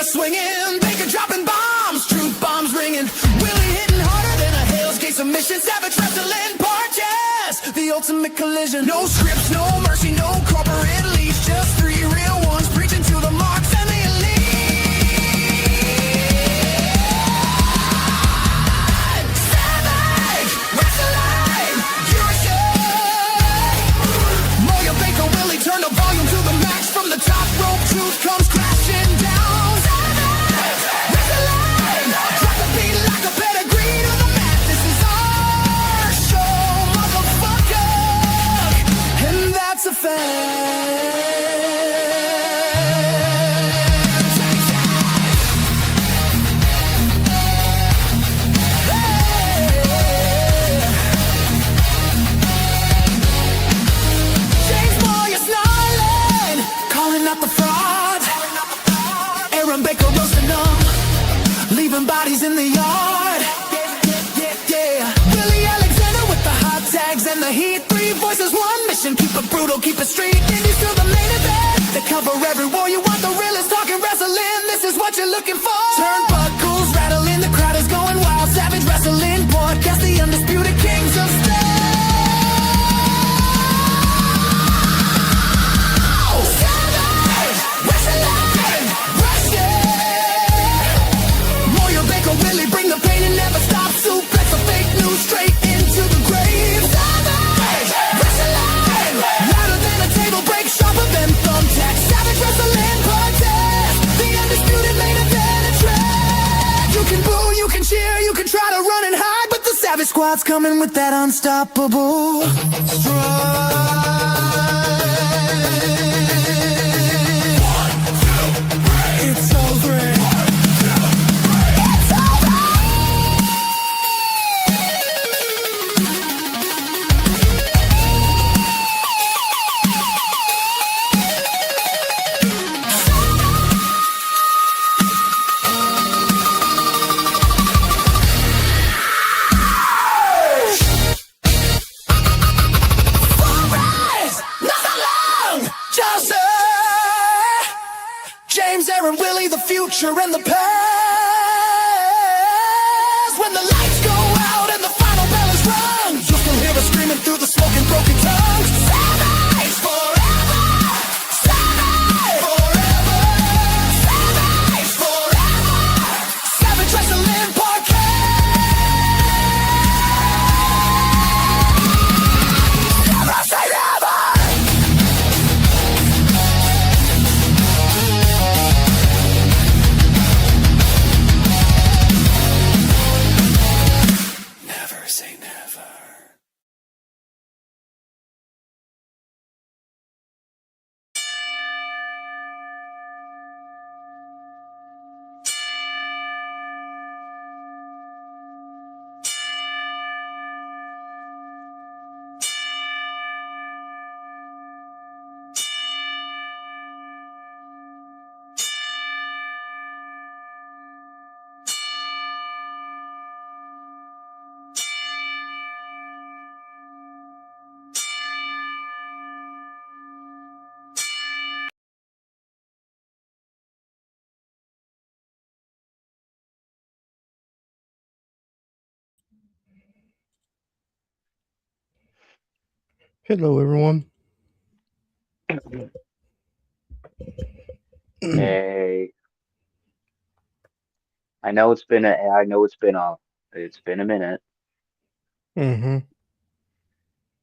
Swinging, Baker dropping bombs, truth bombs ringing, Willie hitting harder than a Hell's Gate submission, Savage wrestling parties, the ultimate collision. No scripts, no mercy, no corporate leash, just three real ones preaching to the marks and the elite. Savage wrestling, USA. Moya, Baker, Willie, turn the volume to the max. From the top rope, truth comes crashing down. Bodies in the yard. Yeah. Willie Alexander with the hot tags and the heat. Three voices, one mission. Keep it brutal, keep it street. Indies to the main event. They cover every war. You want the realest talking wrestling. This is what you're looking for. Turnbuckles rattling. The crowd is going wild. Savage wrestling podcast. The undisputed kings of style. Savage wrestling. Really bring the pain and never stop. Suplex the fake news straight into the grave. Savage wrestling, louder than a table break, sharper than thumbtacks. Savage wrestling podcast, the undisputed main event and trend. You can boo, you can cheer, you can try to run and hide, but the Savage Squad's coming with that unstoppable stride. 1, 2, 3. It's over. Willie, the future and the past. When the lights go out and the final bell is rung, you'll still hear us screaming through the smoke and broken tongues. Savage forever, savage forever, savage forever, Savage wrestling podcast. Never say never. Hello, everyone. Hey, I know it's been a minute. Mm-hmm.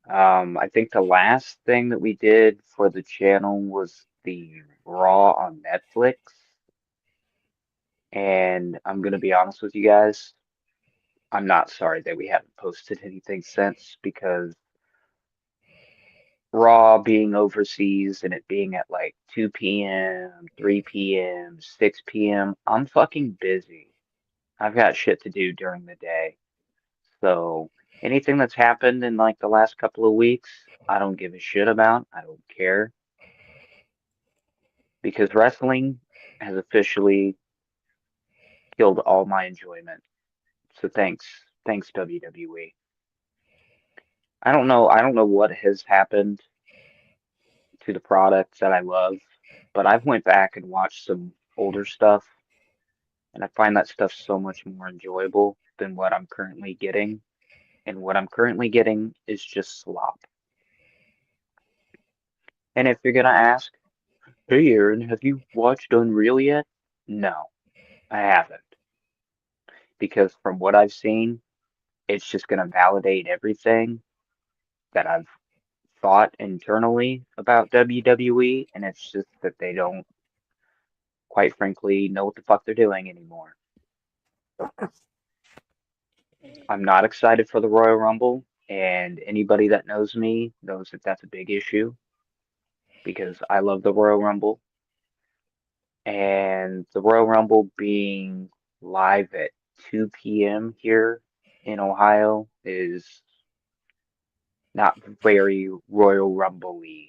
I think the last thing that we did for the channel was the Raw on Netflix. And I'm gonna be honest with you guys, I'm not sorry that we haven't posted anything since because Raw being overseas and it being at like 2 p.m., 3 p.m., 6 p.m., I'm fucking busy. I've got shit to do during the day. So anything that's happened in like the last couple of weeks, I don't give a shit about. I don't care because wrestling has officially killed all my enjoyment. So thanks WWE. I don't know what has happened to the products that I love, but I've went back and watched some older stuff and I find that stuff so much more enjoyable than what I'm currently getting. And what I'm currently getting is just slop. And if you're gonna ask, hey Aaron, have you watched Unreal yet? No, I haven't. Because from what I've seen, it's just gonna validate everything that I've thought internally about WWE, and it's just that they don't, quite frankly, know what the fuck they're doing anymore. I'm not excited for the Royal Rumble, and anybody that knows me knows that that's a big issue because I love the Royal Rumble, and the Royal Rumble being live at 2 p.m. here in Ohio is not very Royal Rumble-y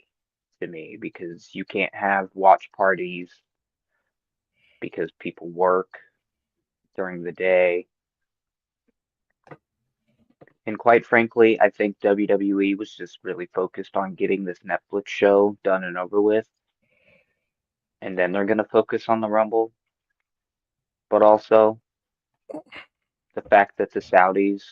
to me because you can't have watch parties because people work during the day. And quite frankly, I think WWE was just really focused on getting this Netflix show done and over with, and then they're going to focus on the Rumble. But also, the fact that the Saudis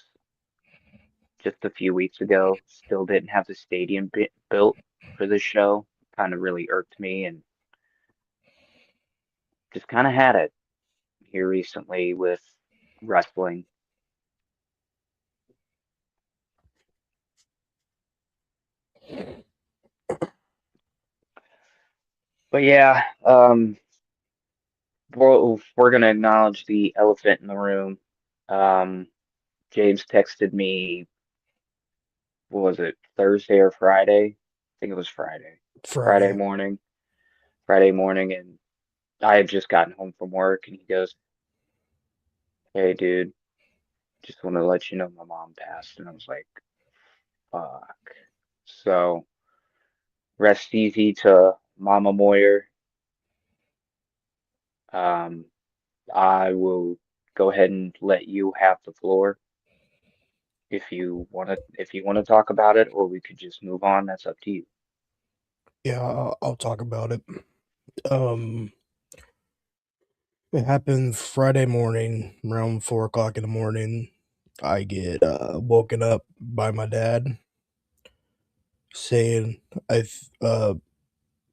just a few weeks ago still didn't have the stadium built for this show kind of really irked me and just kind of had it here recently with wrestling. But yeah, we're gonna acknowledge the elephant in the room. Um, James texted me, what was it, Thursday or Friday? I think it was Friday. Friday Friday. morning. Friday morning, and I had just gotten home from work, and he goes, "Hey, dude, just want to let you know my mom passed." And I was like, "Fuck." So rest easy to Mama Moyer. Um, I will go ahead and let you have the floor if you want to talk about it, or we could just move on. That's up to you. Yeah, I'll talk about it. Um, it happened Friday morning, around 4 o'clock in the morning. I get woken up by my dad saying,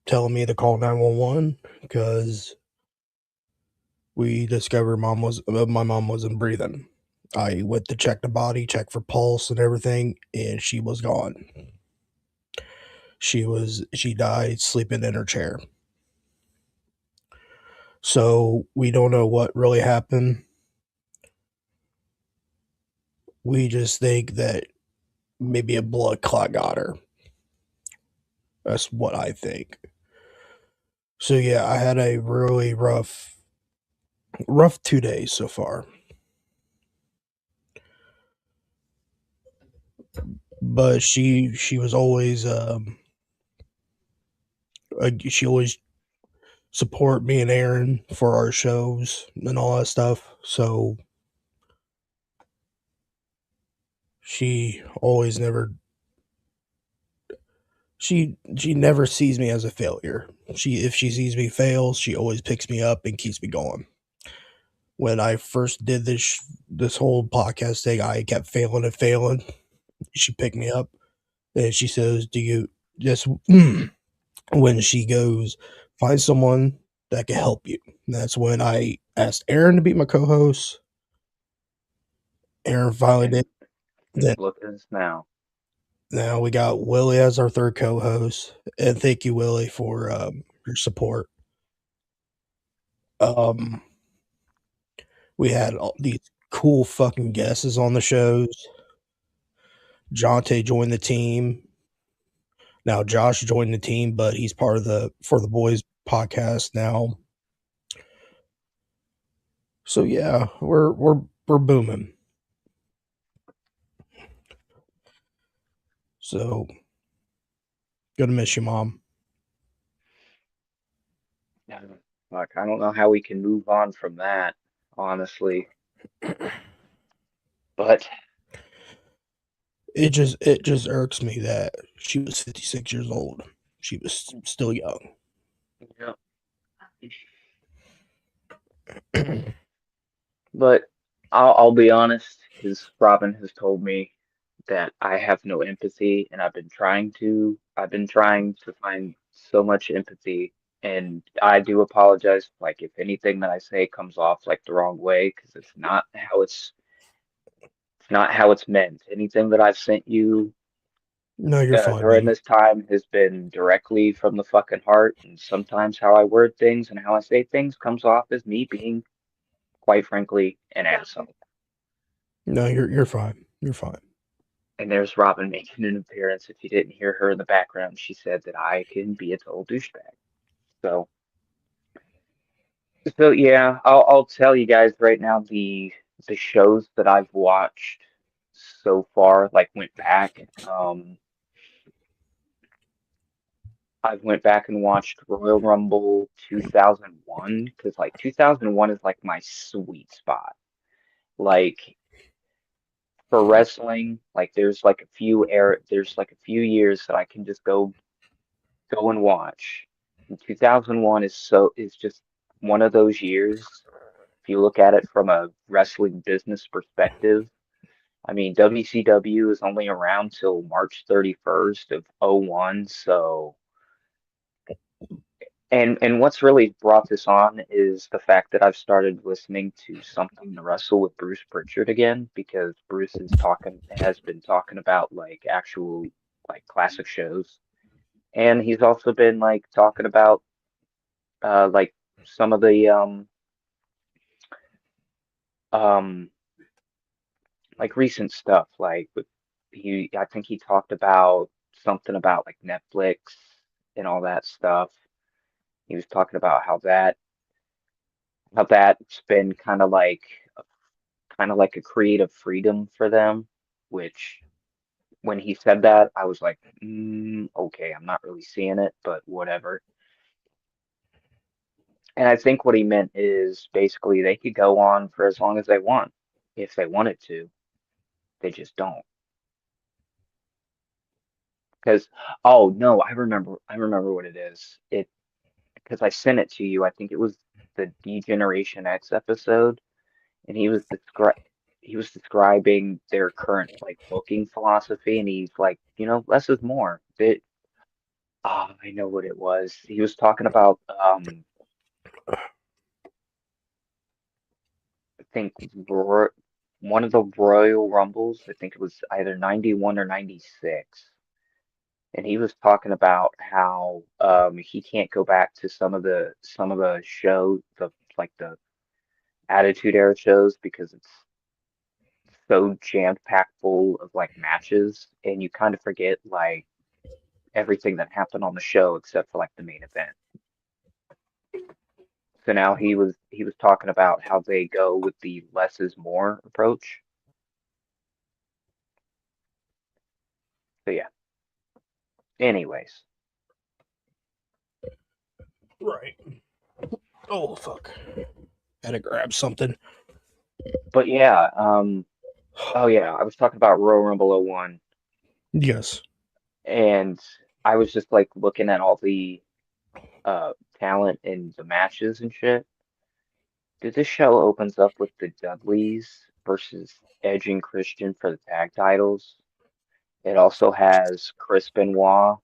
telling me to call 911 because we discovered my mom wasn't breathing. I went to check the body, check for pulse and everything, and she was gone. She died sleeping in her chair. So we don't know what really happened. We just think that maybe a blood clot got her. That's what I think. So yeah, I had a really rough 2 days so far. But she was always she always support me and Aaron for our shows and all that stuff. So she always never she never sees me as a failure. If she sees me fail, she always picks me up and keeps me going. When I first did this whole podcast thing, I kept failing and failing. She picked me up and she says, "Do you just when she goes find someone that can help you?" And that's when I asked Aaron to be my co-host. Aaron finally And did. Then look at us now. now we got Willie as our third co-host, and thank you, Willie, for your support. Um, we had all these cool fucking guests on the shows. Jonte joined the team. Now Josh joined the team, but he's part of the For the Boys podcast now. So yeah, we're booming. So gonna miss you, Mom. Like, I don't know how we can move on from that, honestly. But It just irks me that she was 56 years old. She was still young. yeah. But I'll be honest, because Robin has told me that I have no empathy, and I've been trying to find so much empathy, and I do apologize, like if anything that I say comes off like the wrong way, because it's not how it's meant. Anything that I've sent you No, you're fine, during man. this time has been directly from the fucking heart, and sometimes how I word things and how I say things comes off as me being, quite frankly, an asshole. No, you're fine. You're fine. And there's Robin making an appearance. If you didn't hear her in the background, she said that I can be a total douchebag. So, so yeah, I'll tell you guys right now the shows that I've watched so far, like went back. I've went back and watched Royal Rumble 2001 because like 2001 is like my sweet spot. Like for wrestling, like there's like a few years that I can just go and watch. And 2001 is just one of those years. If you look at it from a wrestling business perspective, I mean WCW is only around till March 31st of '01, so and what's really brought this on is the fact that I've started listening to Something to Wrestle with Bruce Pritchard again because Bruce has been talking about like actual like classic shows. And he's also been like talking about like some of the um like recent stuff like with I think he talked about something about like Netflix and all that stuff. He was talking about how that's been kind of like a creative freedom for them, which when he said that I was like, okay, I'm not really seeing it, but whatever. And I think what he meant is basically they could go on for as long as they want if they wanted to. They just don't. Because, oh no, I remember what it is. It because I sent it to you. I think it was the Degeneration X episode, and he was describing their current like booking philosophy, and he's like, less is more. I know what it was. He was talking about I think one of the Royal Rumbles. I think it was either 91 or 96. And he was talking about how he can't go back to some of the show the Attitude Era shows because it's so jam packed full of like matches and you kind of forget like everything that happened on the show except for like the main event. So now he was talking about how they go with the less is more approach. So yeah. Anyways, Right. Oh fuck. Had to grab something. but yeah, oh yeah, I was talking about Royal Rumble '01 Yes. and I was just like looking at all the talent in the matches and shit. Dude, this show opens up with the Dudleys versus Edge and Christian for the tag titles. It also has Chris Benoit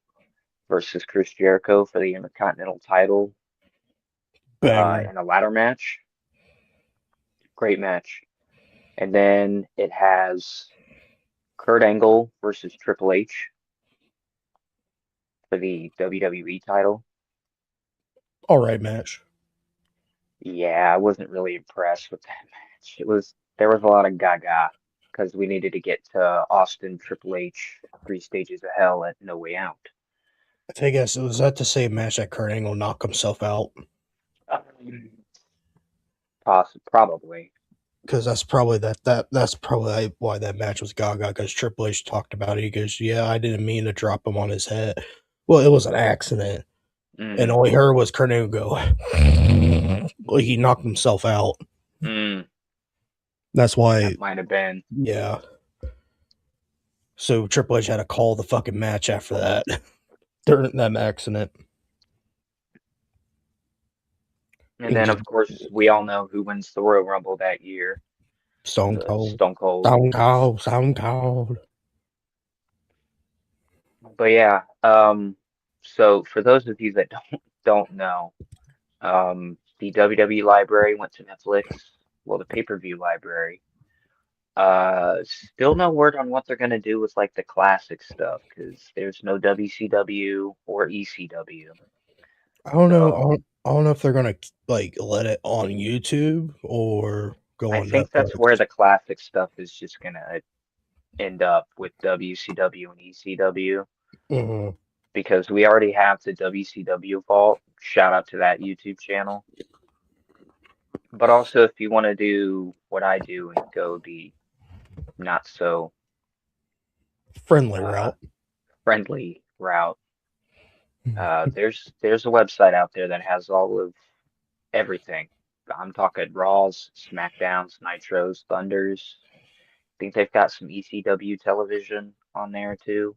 versus Chris Jericho for the Intercontinental title Banger. in a ladder match. Great match. And then it has Kurt Angle versus Triple H for the WWE title. All right, match. Yeah, I wasn't really impressed with that match. There was a lot of gaga because we needed to get to Austin Triple H 3 Stages of Hell at No Way Out. I think it was that the same match that Kurt Angle knocked himself out? Um, Probably. Because that's probably why that match was Gaga. Because Triple H talked about it. He goes, "Yeah, I didn't mean to drop him on his head. Well, it was an accident." And Mm, all he heard was Kurt Angle go, like he knocked himself out. mm, That's why, that might have been. yeah. So Triple H had to call the fucking match after that during that accident. And then, of course, we all know who wins the Royal Rumble that year. Stone The Cold, Stone Cold. Stone Cold, Stone Cold. But yeah, so for those of you that don't know, the WWE library went to Netflix. Well, the pay-per-view library. Still no word on what they're gonna do with like the classic stuff because there's no WCW or ECW. I don't know. So I don't know if they're gonna like let it on YouTube or go I on think that's where Netflix. the classic stuff is just gonna end up with WCW and ECW Mhm. because we already have the WCW vault. Shout out to that YouTube channel. But also, if you want to do what I do and go the not so Friendly uh, route. friendly route, Mhm. there's a website out there that has all of everything. I'm talking Raws, SmackDowns, Nitros, Thunders. I think they've got some ECW television on there too.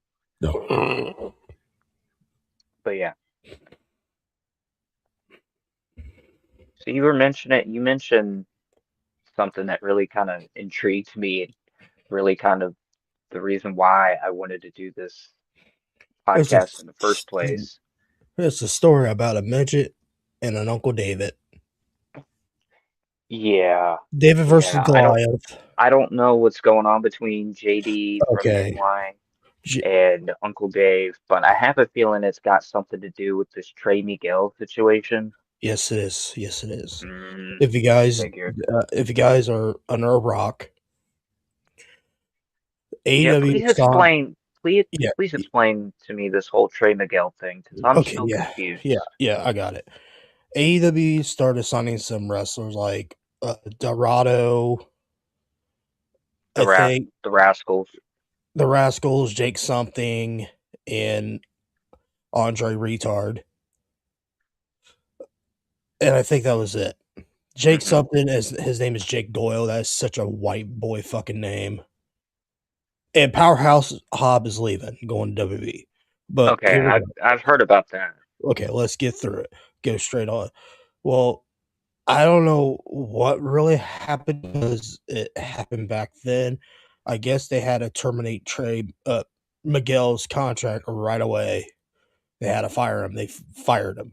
But yeah, so you mentioned something that really kind of intrigued me and really kind of the reason why I wanted to do this It's a podcast in the first place. it's a story about a midget and an Uncle David. Yeah, David versus yeah. Goliath. I don't know what's going on between JD from Okay. NY J- and Uncle Dave, but I have a feeling it's got something to do with this Trey Miguel situation. yes, it is. Yes, it is. Mm, If you guys, figured. if you guys are under a rock, Yeah, AEW stopped. Yeah. please explain to me this whole Trey Miguel thing because I'm Okay. still Yeah. Yeah. confused. Yeah. I got it. AEW started signing some wrestlers like Dorado. I think The Rascals. the Rascals, Jake something, and Andre Retard, and I think that was it. Jake Hmm. something is his name is Jake Doyle. That's such a white boy fucking name. And Powerhouse Hobb is leaving, going to WWE. But Okay, here we go. I've heard about that. Okay, let's get through it. Go straight on. Well, I don't know what really happened because it happened back then. I guess they had to terminate Trey Miguel's contract right away. They had to fire him. They fired him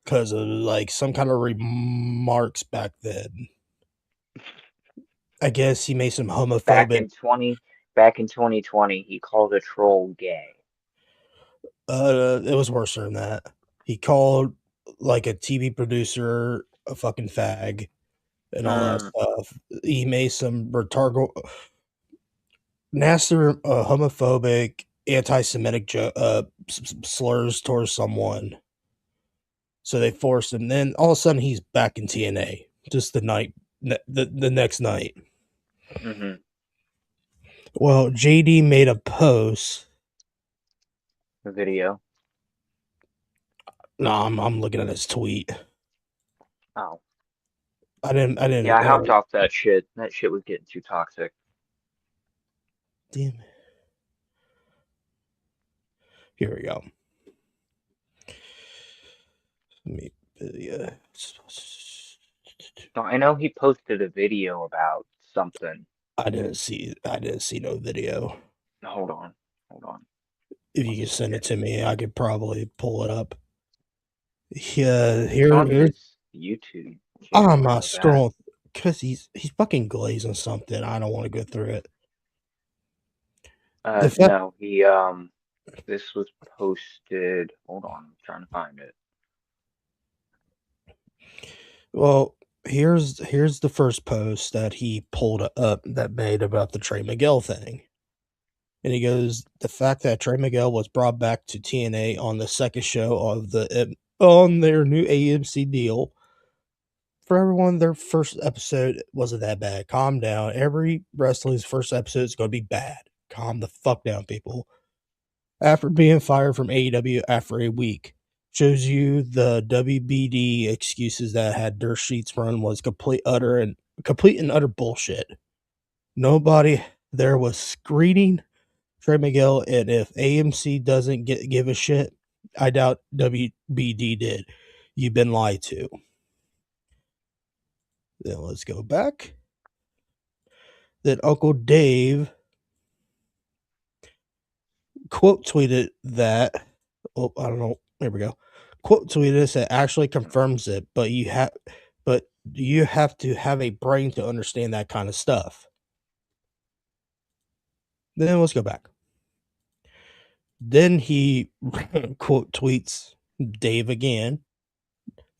because of like some kind of remarks back then. I guess he made some Back homophobic. in 20 Back in 2020, he called a troll gay. It was worse than that. He called like a TV producer a fucking fag and all that Mm, stuff. He made some retarded, nasty, homophobic, anti-Semitic slurs towards someone. So they forced him. Then all of a sudden he's back in TNA. Just the next night. hmm. Well, JD made a post. The video. No, I'm looking at his tweet. Oh. I Yeah, didn't. I hopped off that shit. That shit was getting too toxic. Damn it. Here we go. Let me video. So I know he posted a video about something. I didn't see no video. Hold on. Hold on. If Let you me could send see it it. to me, I could probably pull it up. Yeah, It's on here's his YouTube channel. I'm I not know that. scrolling because he's fucking glazing something. I don't want to go through it. The fact, No, this was posted. Hold on, I'm trying to find it. well, here's the first post that he pulled up that made about the Trey Miguel thing. And he goes, the fact that Trey Miguel was brought back to TNA on the second show of on their new AMC deal. For everyone, their first episode wasn't that bad. Calm down. Every wrestling's first episode is going to be bad. Calm the fuck down, people. After being fired from AEW after a week, shows you the WBD excuses that had Dirt Sheets run was complete and utter bullshit. Nobody there was screening Trey Miguel, and if AMC doesn't give a shit, I doubt WBD did. You've been lied to. Then let's go back. Then Uncle Dave quote tweeted that. Oh, I don't know. There we go. Quote tweeted this that actually confirms it, but you have to have a brain to understand that kind of stuff. Then let's go back. Then he quote tweets Dave again.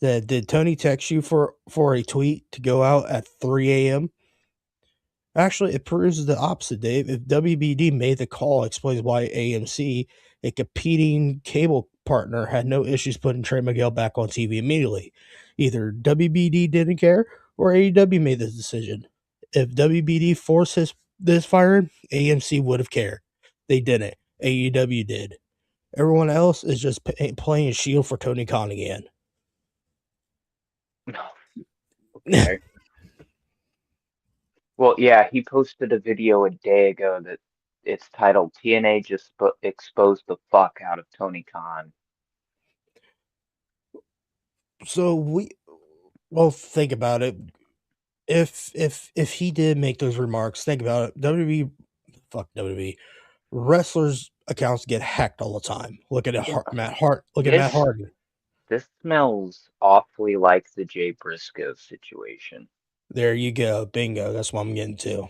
That did Tony text you for a tweet to go out at 3 a.m.? Actually, it proves the opposite, Dave. If WBD made the call, explains why AMC, a competing cable partner, had no issues putting Trey Miguel back on TV immediately. Either WBD didn't care or AEW made the decision. If WBD forced this firing, AMC would have cared. They didn't. AEW did. Everyone else is just playing shield for Tony Khan again. No. Okay. Well, yeah, he posted a video a day ago that it's titled TNA just exposed the fuck out of Tony Khan. So think about it. If he did make those remarks, think about it. WWE wrestlers accounts get hacked all the time. Look at it, Matt Hart. Look at Matt This Hardy. this smells awfully like the Jay Briscoe situation. There you go, bingo. That's what I'm getting to.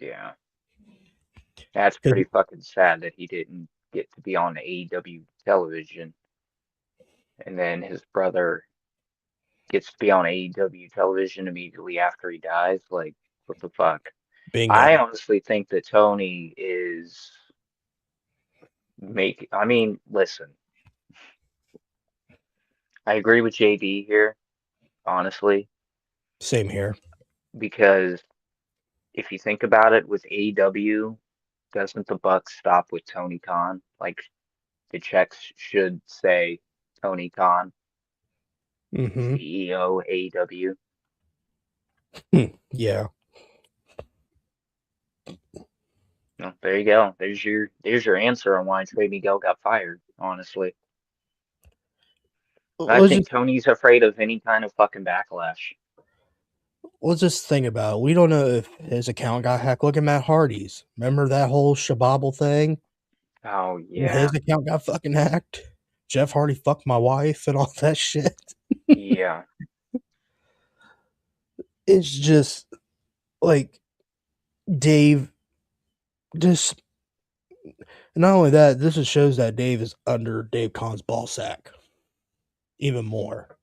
Yeah. That's pretty fucking sad that he didn't get to be on AEW television. And then his brother gets to be on AEW television immediately after he dies. Like, what the fuck? I Bingo. honestly think that Tony is I mean, listen, I agree with JD here, honestly, Same here. because if you think about it with AEW, doesn't the buck stop with Tony Khan? Like, the checks should say Tony Khan, Mm-hmm. CEO, AEW. Yeah. No, there you go. There's your answer on why Trey Miguel got fired, honestly. I Let's think just Tony's afraid of any kind of fucking backlash. let's just think about it. We don't know if his account got hacked. Look at Matt Hardy's. Remember that whole shababble thing? Oh When yeah. his account got fucking hacked. Jeff Hardy fucked my wife and all that shit. Yeah. It's just like Dave just not only that, this just shows that Dave is under Dave Kahn's ball sack even more.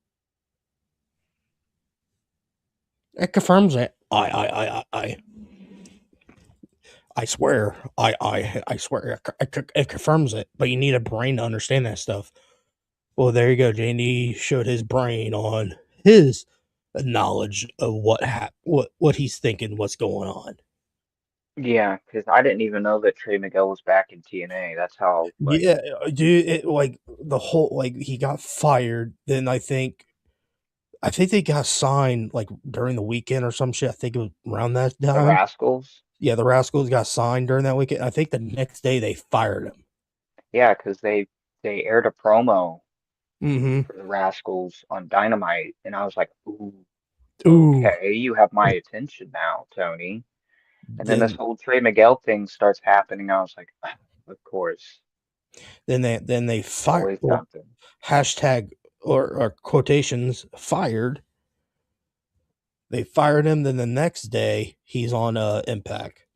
It confirms it. I swear. I swear. It confirms it. But you need a brain to understand that stuff. Well, there you go. JD showed his brain on his knowledge of what he's thinking, what's going on. Yeah, because I didn't even know that Trey Miguel was back in TNA. That's how, like, Yeah, dude. Like the whole he got fired. Then I think they got signed like during the weekend or some shit. I think it was around that the time. Rascals. Yeah, the Rascals got signed during that weekend. I think the next day they fired him. Yeah, because they aired a promo Mm-hmm. for the Rascals on Dynamite, and I was like, ooh, Ooh. okay, you have my attention now, Tony. And then this Then whole Trey Miguel thing starts happening. I was like, "Ah, of course, they fired always something." hashtag or quotations fired. They fired him. Then the next day he's on Impact.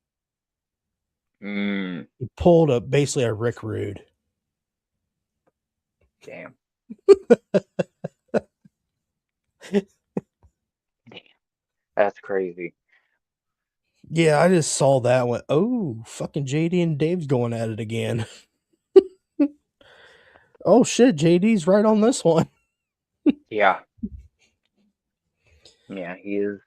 Mm, He pulled basically a Rick Rude. damn. Damn. That's crazy. Yeah, I just saw that and went, oh, fucking JD and Dave's going at it again. Oh shit, JD's right on this one. Yeah, yeah, he is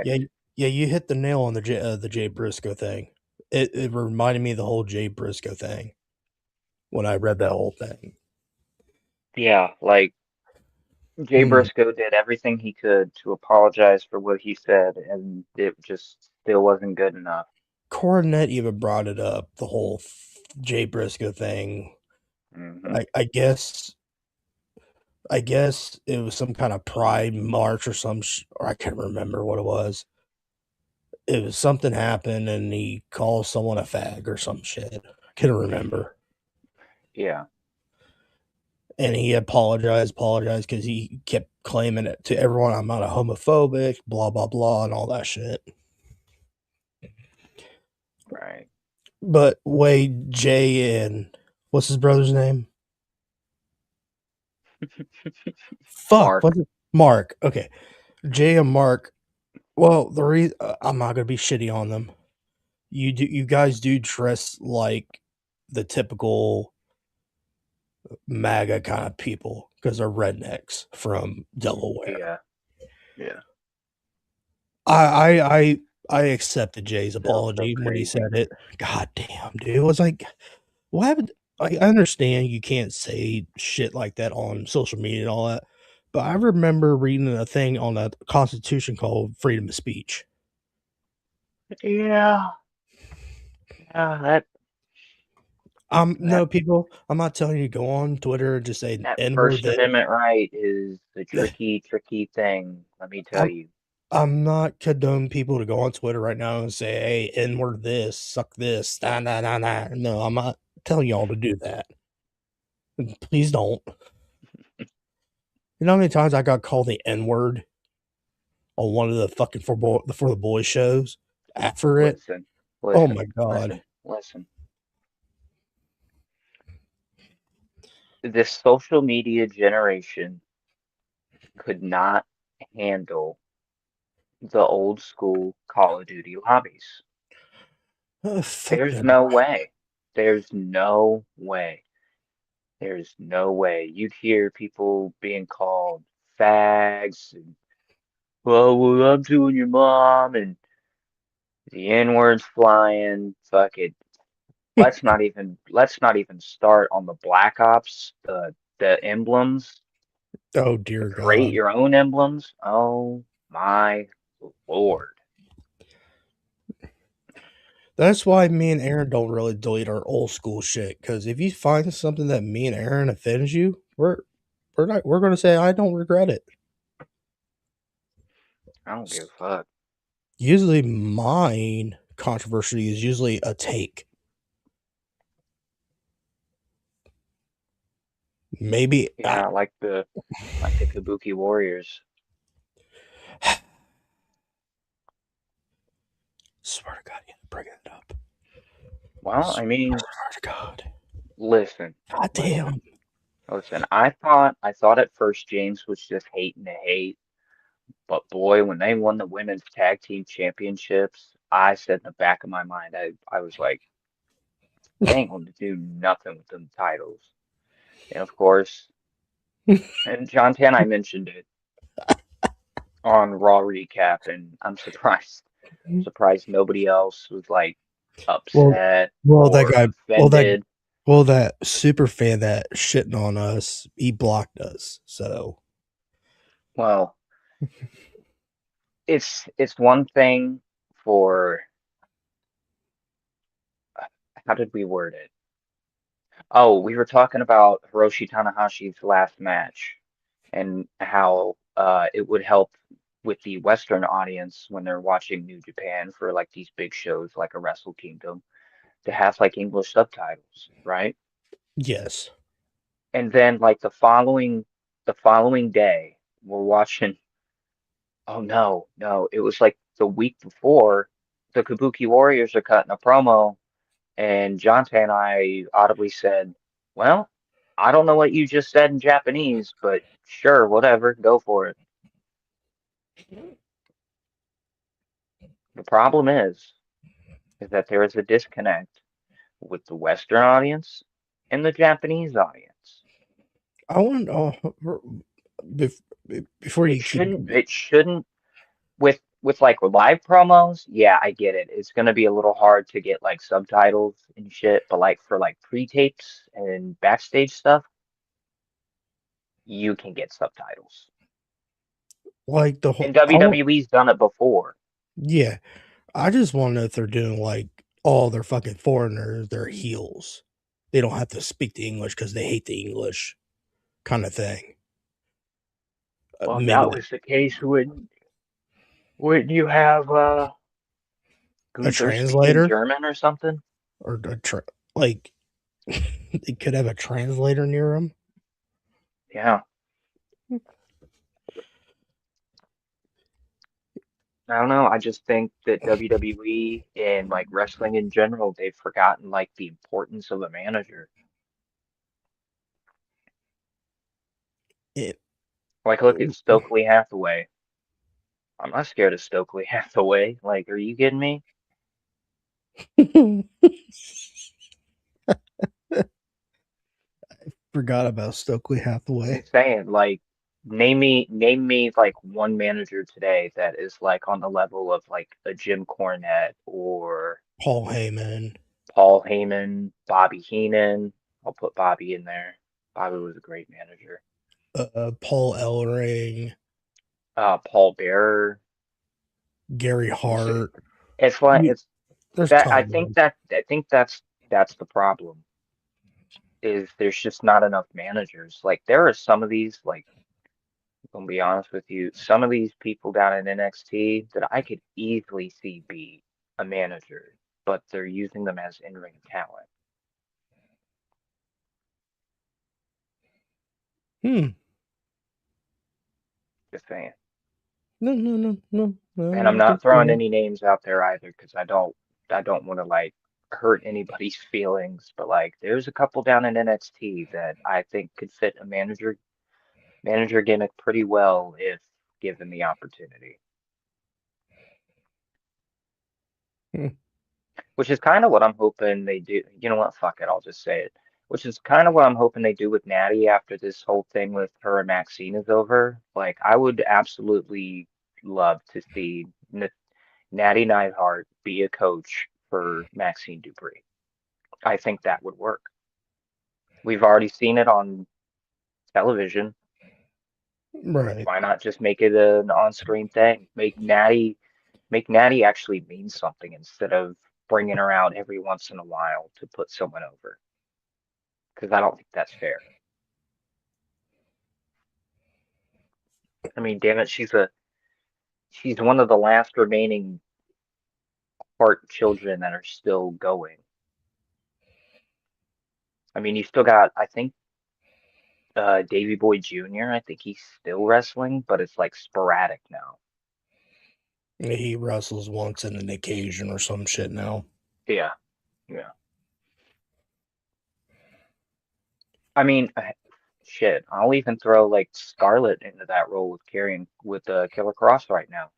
Yeah, correct. yeah, you hit the nail on the Jay Briscoe thing. It reminded me of the whole Jay Briscoe thing when I read that whole thing. Yeah, like Jay Hmm. Briscoe did everything he could to apologize for what he said, and it just still wasn't good enough. Coronet even brought it up, the whole Jay Briscoe thing. Hmm. I guess it was some kind of pride march or or I can't remember what it was. It was something happened and he calls someone a fag or some shit. I can't remember. Yeah, And he apologized because he kept claiming it to everyone. I'm not a homophobic, blah blah blah, and all that shit. right. But Wade, Jay, and what's his brother's name? Fuck, Mark. what's it? Mark. Okay, Jay and Mark. Well, the reason I'm not gonna be shitty on them. You guys do dress like the typical MAGA kind of people because they're rednecks from Delaware. Yeah, yeah. I I I I accepted Jay's Still so apology when he crazy. said it. God damn, dude. It was like, what happened? I understand you can't say shit like that on social media and all that, but I remember reading a thing on the Constitution called freedom of speech. Yeah, yeah. That No, people, I'm not telling you to go on Twitter and just say that N word First this. Amendment right is the tricky, tricky thing. Let me tell I'm, you. I'm not condoning people to go on Twitter right now and say, hey, N word this, suck this, nah, nah, nah, nah. No, I'm not telling y'all to do that. Please don't. You know how many times I got called the N word on one of the fucking for the boys shows after it? Listen, Oh my listen, god. listen, listen. This social media generation could not handle the old school Call of Duty lobbies. Fuck There's them. no way. There's no way. There's no way. You'd hear people being called fags and, well, I'm doing your mom and the N-words flying. Fuck it. Let's not even start on the Black Ops, the emblems, Oh to dear create god. your own emblems. Oh my Lord. That's why me and Aaron don't really delete our old school shit. Because if you find something that me and Aaron offends you, we're gonna say I don't regret it. I don't give a fuck. Usually, mine controversy is usually a take. Maybe I Yeah, like the Kabuki Warriors. swear to God, you bring it up. Well, I mean, Swear to God. listen, God listen, damn. listen. I thought at first James was just hating to hate, but boy, when they won the women's tag team championships, I said in the back of my mind, I was like, they ain't gonna do nothing with them titles. And of course, and John Tan, I mentioned it on Raw recap, and I'm surprised nobody else was like Well, upset well, that or guy, well, that, offended. well, that super fan that shitting on us, he blocked us. So, Well, it's one thing for how did we word it? Oh, we were talking about Hiroshi Tanahashi's last match and how it would help with the Western audience when they're watching New Japan for like these big shows like a Wrestle Kingdom to have like English subtitles, right? yes. And then like the following day, we're watching. Oh no, no, it was like the week before the Kabuki Warriors are cutting a promo, and Jonte and I audibly said, "Well, I don't know what you just said in Japanese, but sure, whatever, go for it." The problem is that there is a disconnect with the Western audience and the Japanese audience. I want before It you keep. shouldn't it shouldn't with like live promos, yeah, I get it. It's gonna be a little hard to get like subtitles and shit, but like for like pre-tapes and backstage stuff, you can get subtitles. Like the whole, And WWE's done it before. yeah. I just want to know if they're doing like all their fucking foreigners, their heels. They don't have to speak the English because they hate the English, kind of thing. Well, if Maybe that was the case, wouldn't you have a Gunther speaking translator German or something? or like they could have a translator near them. Yeah. I don't know. I just think that WWE and like wrestling in general, they've forgotten like the importance of a manager. It, Like, look at Stokely Hathaway. I'm not scared of Stokely Hathaway. Like, are you kidding me? Forgot about Stokely I'm Hathaway. saying, like, name me like one manager today that is like on the level of like a Jim Cornette or Paul Heyman, Paul Heyman, Bobby Heenan. I'll put Bobby in there. Bobby was a great manager. Paul Ellering, Paul Bearer. Gary It's Hart. it's like We, it's there's that tons of them. I think that's the problem is there's just not enough managers. Like there are some of these like I'm gonna be honest with you, some of these people down in NXT that I could easily see be a manager, but they're using them as in-ring talent. Hmm. Just saying. No. And I'm I not think you're throwing right. any names out there either because I don't want to like hurt anybody's feelings, but like there's a couple down in NXT that I think could fit a manager gimmick pretty well if given the opportunity. Hmm. Which is kind of what I'm hoping they do. You know what? Fuck it, I'll just say it. Which is kind of what I'm hoping they do with Natty after this whole thing with her and Maxine is over. Like, I would absolutely love to see Natty Neidhart be a coach for Maxine Dupree. I think that would work. We've already seen it on television. Right. Why not just make it an on-screen thing? Make Natty actually mean something instead of bringing her out every once in a while to put someone over. Because I don't think that's fair. I mean, damn it, she's one of the last remaining Hart children that are still going. I mean, you still got, I think, Davy Boy Jr. I think he's still wrestling, but it's like sporadic now. He wrestles once in an occasion or some shit now. Yeah, yeah. I mean, shit. I'll even throw like Scarlett into that role with carrying with Killer Cross right now.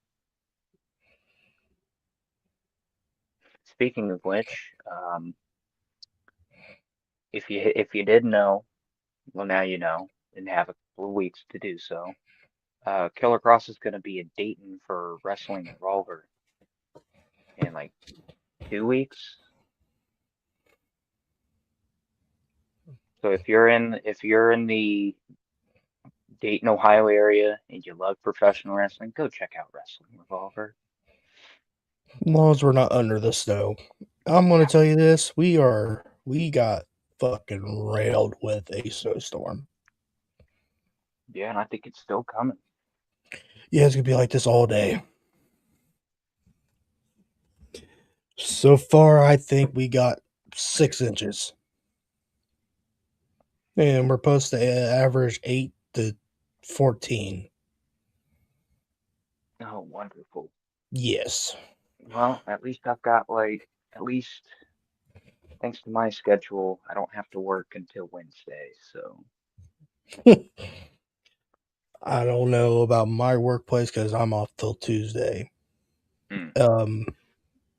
Speaking of which, if you didn't know, well now you know, and have a couple of weeks to do so. Killer Cross is going to be in Dayton for Wrestling Revolver in like 2 weeks. So if you're in the Dayton, Ohio area and you love professional wrestling, go check out Wrestling Revolver. As long as we're not under the snow. I'm gonna tell you this: we got fucking railed with a snowstorm. Yeah, and I think it's still coming. Yeah, it's gonna be like this all day. So far, I think we got 6 inches, and we're supposed to average 8 to 14. Oh, wonderful. Yes. Well, at least I've got like at least thanks to my schedule, I don't have to work until Wednesday. So I don't know about my workplace because I'm off till Tuesday. Hmm. Um,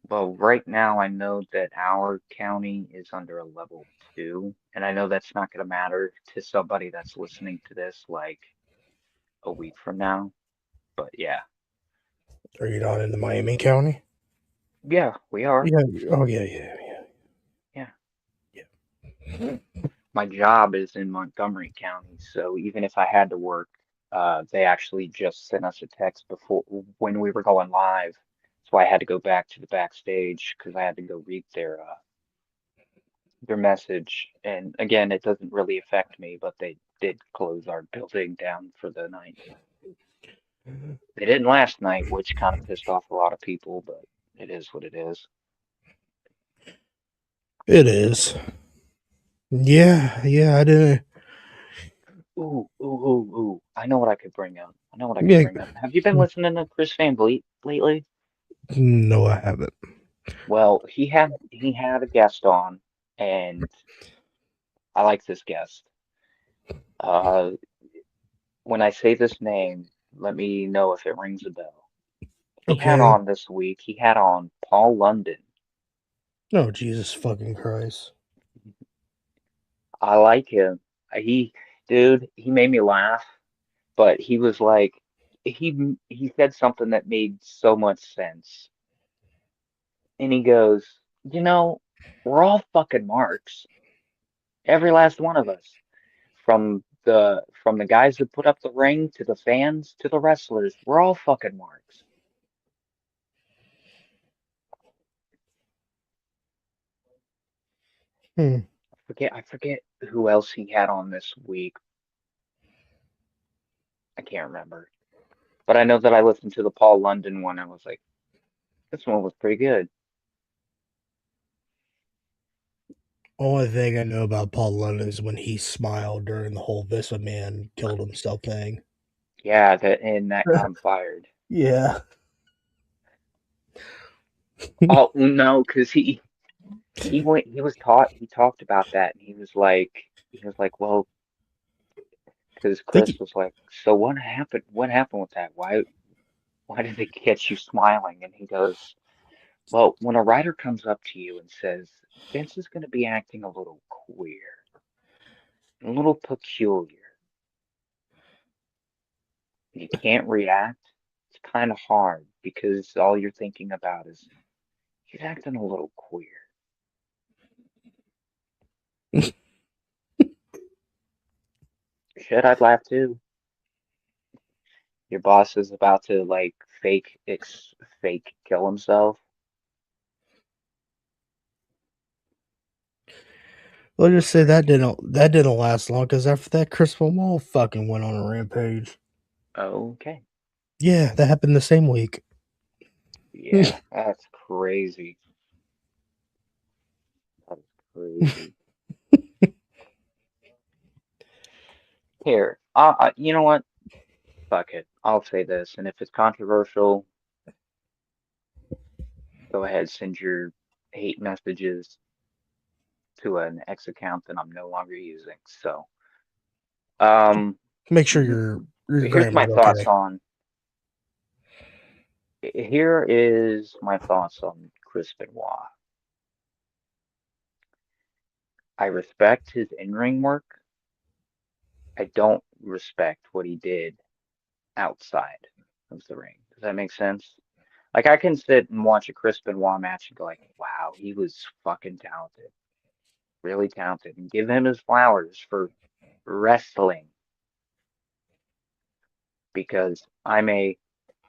Well, right now I know that our county is under a level 2, and I know that's not going to matter to somebody that's listening to this like a week from now. But yeah, are you not in the Miami County? yeah, we are. Yeah. Oh yeah, yeah, Yeah, yeah. my job is in Montgomery County, so even if I had to work, they actually just sent us a text before when we were going live, so I had to go back to the backstage because I had to go read their message. And again, it doesn't really affect me, but they did close our building down for the night. They didn't last night, which kind of pissed off a lot of people, but it is what it is. It is. Yeah, yeah. I didn't. Ooh, ooh, ooh, ooh. I know what I could bring up. I know what I could Yeah. bring up. Have you been listening to Chris Van Vliet lately? No, I haven't. Well, he had a guest on, and I like this guest. Uh, when I say this name, let me know if it rings a bell. He had Okay. on this week, he had on Paul London. No, Jesus fucking Christ. I like him. He, dude, he made me laugh, but he was like, he said something that made so much sense. And he goes, we're all fucking marks, every last one of us, from the guys that put up the ring to the fans to the wrestlers, we're all fucking marks. Hmm. I forget who else he had on this week. I can't remember. But I know that I listened to the Paul London one. I was like, this one was pretty good. Only thing I know about Paul London is when he smiled during the whole Vista man killed himself thing. Yeah, that got him fired. Yeah. Oh no, because he talked about that, and he was like, well, because Think Chris was like, so what happened with that? Why did they get you smiling? And he goes, well, when a writer comes up to you and says Vince is going to be acting a little queer, a little peculiar, you can't react. It's kind of hard because all you're thinking about is he's acting a little queer. Shit, I'd laugh too. Your boss is about to like fake kill himself. let's just say that didn't last long because after that, Chris Mall fucking went on a rampage. Okay. Yeah, that happened the same week. Yeah, that's crazy. That is crazy. Here, you know what? Fuck it. I'll say this, and if it's controversial, go ahead, send your hate messages to an X account that I'm no longer using. So, um, Make sure your here's my grandma's thoughts okay. on. Here is my thoughts on Chris Benoit. I respect his in-ring work. I don't respect what he did outside of the ring. Does that make sense? Like I can sit and watch a Chris Benoit match and go like, wow, he was fucking talented, really talented, and give him his flowers for wrestling because I'm a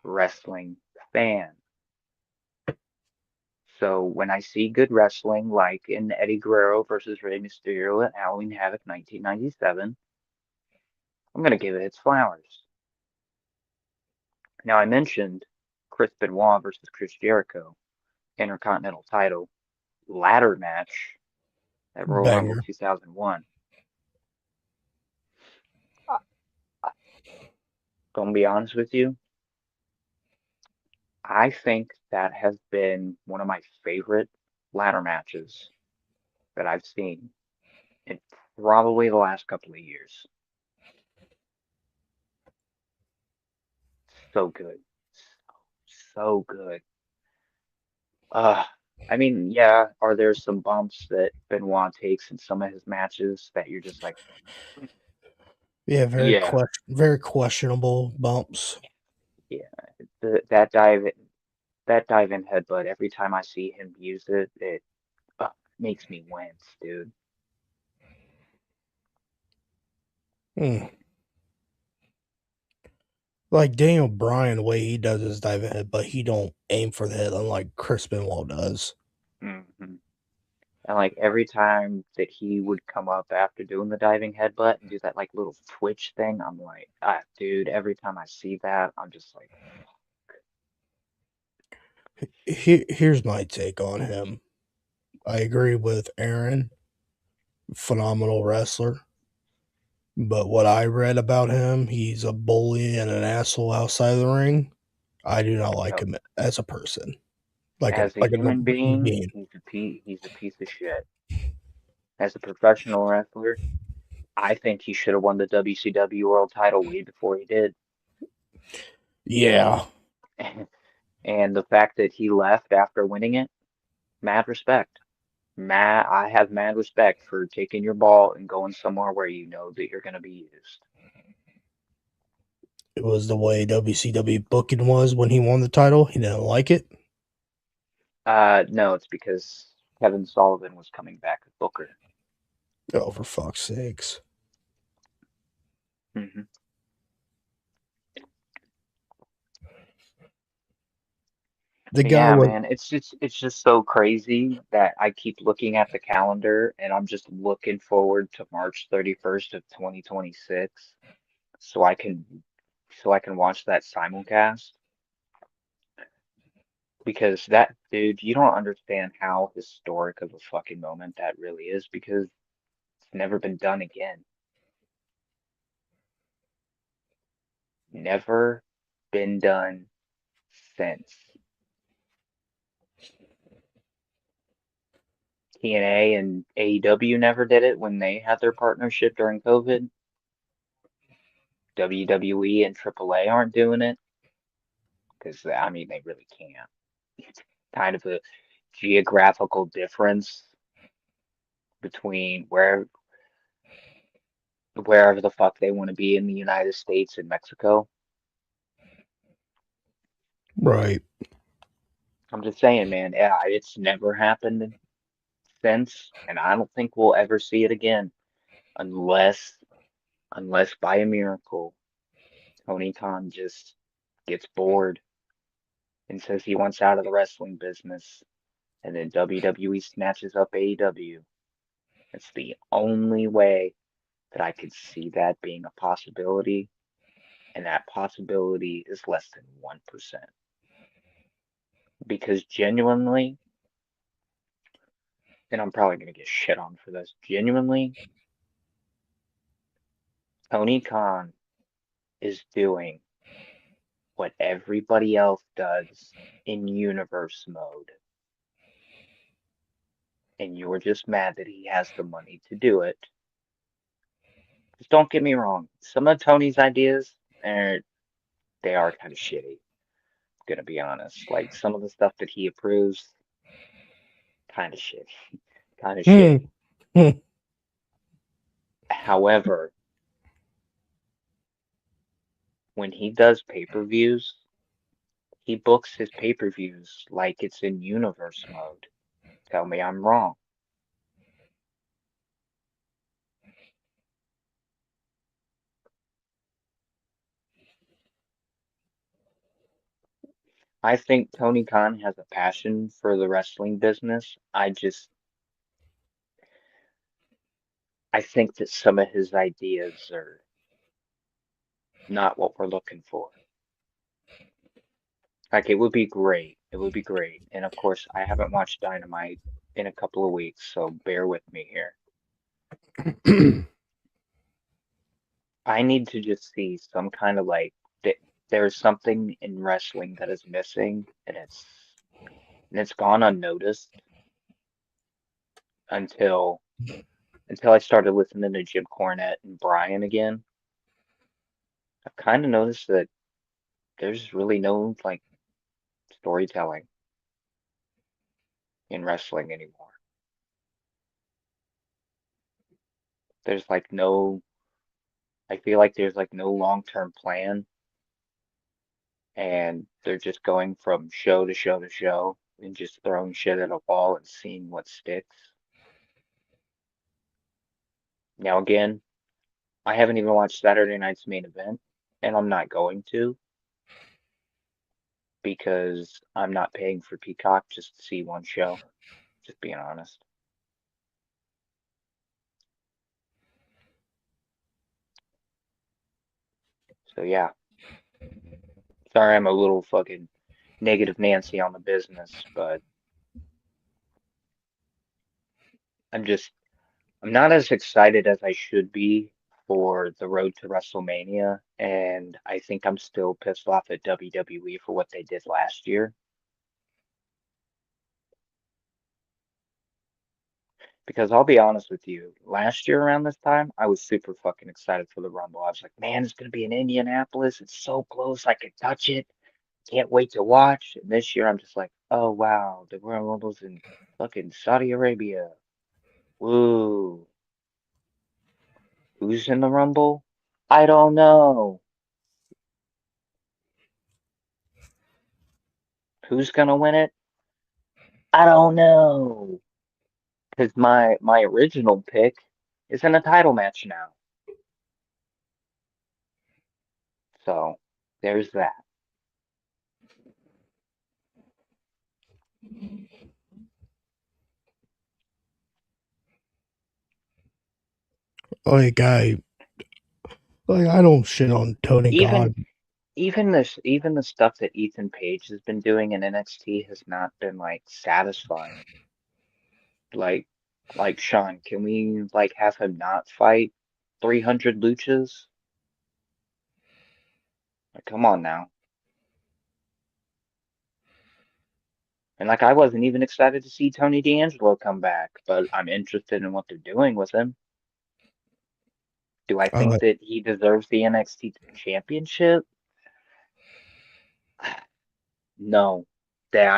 wrestling fan. So when I see good wrestling, like in Eddie Guerrero versus Rey Mysterio at Halloween Havoc 1997, I'm gonna give it its flowers. Now I mentioned Chris Benoit versus Chris Jericho, Intercontinental title ladder match at Royal Rumble Banger. 2001. I- Gonna be honest with you, I think that has been one of my favorite ladder matches that I've seen in probably the last couple of years. So good. So good. Uh, I mean, yeah, are there some bumps that Benoit takes in some of his matches that you're just like, Yeah, yeah, very questionable bumps. yeah, that dive in headbutt, every time I see him use it, it makes me wince, dude. Hmm. Like Daniel Bryan, the way he does his diving head, but he don't aim for the head unlike Chris Benoit does. hmm And like every time that he would come up after doing the diving headbutt and do that like little twitch thing, I'm like, dude, every time I see that, I'm just like, Here's my take on him. I agree with Aaron, phenomenal wrestler. But what I read about him, he's a bully and an asshole outside of the ring. I do not like no, him as a person, as a like a human human being, being. he's a piece of shit. As a professional wrestler, I think he should have won the WCW World Title way before he did. Yeah, And the fact that he left after winning it, mad respect. I have mad respect for taking your ball and going somewhere where you know that you're going to be used. it was the way WCW booking was when he won the title. He didn't like it. No, it's because Kevin Sullivan was coming back as Booker. Oh, for fuck's sakes! hmm The guy Yeah, was man, it's just so crazy that I keep looking at the calendar and I'm just looking forward to March 31st of 2026 so I can watch that simulcast because that dude, you don't understand how historic of a fucking moment that really is because it's never been done again. Never been done since. TNA and AEW never did it when they had their partnership during COVID. WWE and AAA aren't doing it because I mean they really can't. It's kind of a geographical difference between wherever the fuck they want to be in the United States and Mexico. right. I'm just saying, man, yeah, it's never happened since, and I don't think we'll ever see it again unless unless by a miracle Tony Khan just gets bored and says he wants out of the wrestling business, and then WWE snatches up AEW. It's the only way that I could see that being a possibility, and that possibility is less than 1%. Because genuinely, and I'm probably going to get shit on for this, genuinely, Tony Khan is doing what everybody else does in universe mode. And you're just mad that he has the money to do it. Just don't get me wrong. Some of Tony's ideas, they are kind of shitty, gonna be honest. Like some of the stuff that he approves, kind of shitty. Kind of Hmm. shitty. Hmm. However, when he does pay-per-views, he books his pay-per-views like it's in universe mode. Tell me I'm wrong. I think Tony Khan has a passion for the wrestling business. I think that some of his ideas are not what we're looking for. Like it would be great. It would be great. And of course, I haven't watched Dynamite in a couple of weeks, so bear with me here. I need to just see some kind of like that there's something in wrestling that is missing and it's gone unnoticed until I started listening to Jim Cornette and Brian again. I've kind of noticed that there's really no like storytelling. in wrestling anymore. There's like no, I feel like there's like no long-term plan, and they're just going from show to show to show and just throwing shit at a wall and seeing what sticks. Now, again, I haven't even watched Saturday night's main event, and I'm not going to because I'm not paying for Peacock just to see one show, just being honest. So, yeah, sorry I'm a little fucking negative Nancy on the business, but I'm just I'm not as excited as I should be for the road to WrestleMania, and I think I'm still pissed off at WWE for what they did last year. Because I'll be honest with you, last year around this time, I was super fucking excited for the Rumble. I was like, man, it's gonna be in Indianapolis. It's so close, I can touch it. Can't wait to watch. And this year, I'm just like, oh wow, the Royal Rumble's in fucking Saudi Arabia. Woo. Who's in the Rumble? I don't know. Who's gonna win it? I don't know. Because my original pick is in a title match now. So there's that. Like I don't shit on Tony Even Khan. even the stuff that Ethan Page has been doing in NXT has not been like satisfying. Like like Sean, can we like have him not fight 300 luchas? Like, come on now. And like I wasn't even excited to see Tony D'Angelo come back, but I'm interested in what they're doing with him. Do I think Uh, that he deserves the NXT championship? No. That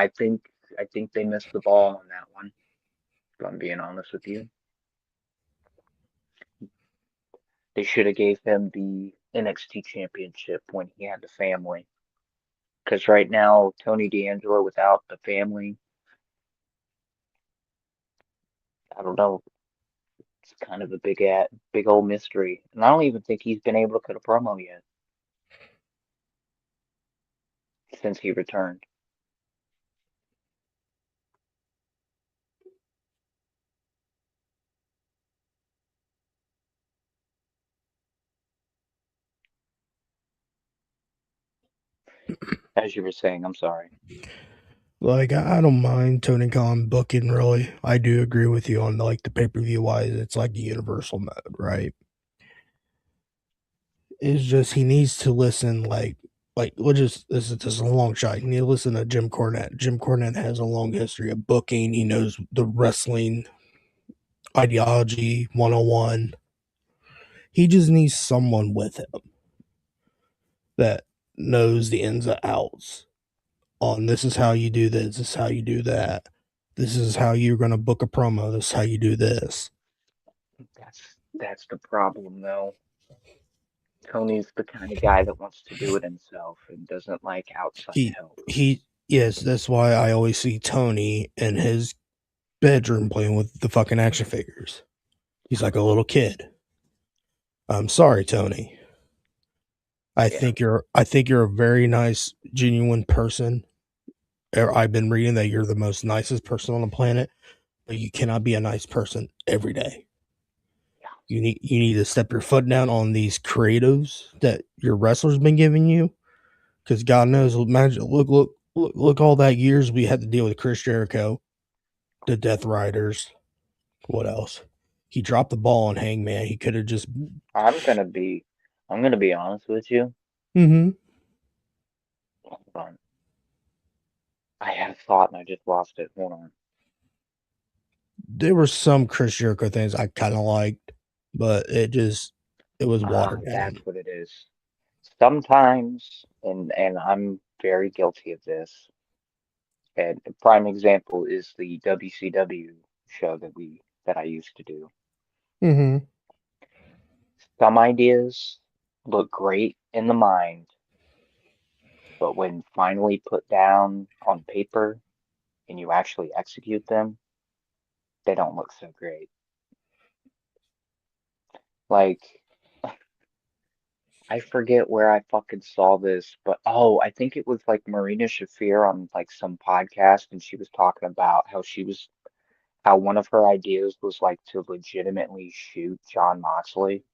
I think they missed the ball on that one, if I'm being honest with you. They should have gave him the NXT championship when he had the family. Because right now, Tony D'Angelo without the family, I don't know. It's kind of a big old mystery. And I don't even think he's been able to cut a promo yet since he returned. As you were saying, I'm sorry. like I don't mind Tony Khan booking really. I do agree with you on like the pay per view wise. It's like a universal mode, right? It's just he needs to listen like we'll just this is a long shot. You need to listen to Jim Cornette. Jim Cornette has a long history of booking. He knows the wrestling ideology 101. He just needs someone with him that knows the ins and outs on this is how you do this is how you do that. This is how you're going to book a promo. This is how you do this. That's the problem though. Tony's the kind of guy that wants to do it himself and doesn't like outside He help. he yes, that's why I always see Tony in his bedroom playing with the fucking action figures. He's like a little kid. I'm sorry, Tony. Yeah. I think you're a very nice, genuine person. I've been reading that you're the most nicest person on the planet, but you cannot be a nice person every day. You need to step your foot down on these creatives that your wrestlers been giving you, because God knows, imagine look all that years we had to deal with Chris Jericho, the Death Riders. What else? He dropped the ball on Hangman. He could have just. I'm gonna be I'm gonna be honest with you. Mm-hmm. Hold on. I had a thought and I just lost it. Hold on. There were some Chris Jericho things I kind of liked, but it was Ah, watered that's down. what it is. Sometimes, and I'm very guilty of this, And a prime example is the WCW show that I used to do. Mm-hmm. Some ideas look great in the mind, but when finally put down on paper and you actually execute them, they don't look so great. Like, I forget where I fucking saw this, but oh, I think it was like Marina Shafir on like some podcast, and she was talking about how one of her ideas was like to legitimately shoot John Moxley.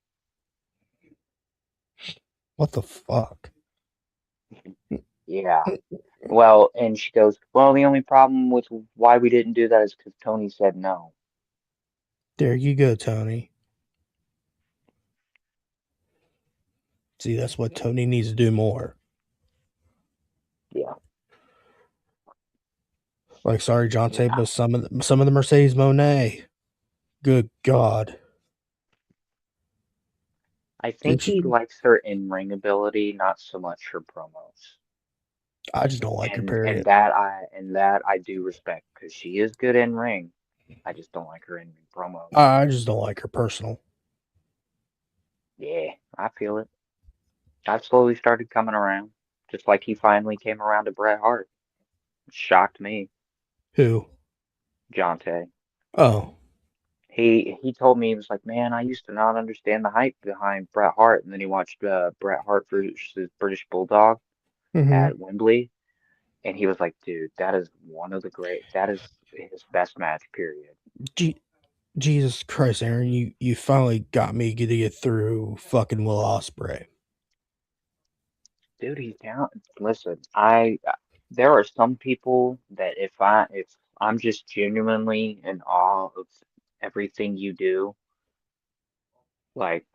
What the fuck? Yeah. Well, and she goes, well, the only problem with why we didn't do that is because Tony said no. There you go, Tony. See, that's what Tony needs to do more. Yeah. Like, sorry, Jonte, Yeah. but some of the Mercedes Monet. Good God. I think Did he she? likes her in-ring ability, not so much her promos. I just don't like her, And period. that I do respect because she is good in ring. I just don't like her in-ring promos. I just don't like her personal. Yeah, I feel it. I've slowly started coming around, just like he finally came around to Bret Hart. It shocked me, Who? Jonte. Oh. He told me he was like, man, I used to not understand the hype behind Bret Hart, and then he watched Bret Hart versus British Bulldog Mm-hmm. at Wembley, and he was like, dude, that is his best match, period. Jesus Christ, Aaron, you finally got me to get through fucking Will Ospreay. Dude, he's down. Listen, there are some people that if I'm just genuinely in awe of everything you do, like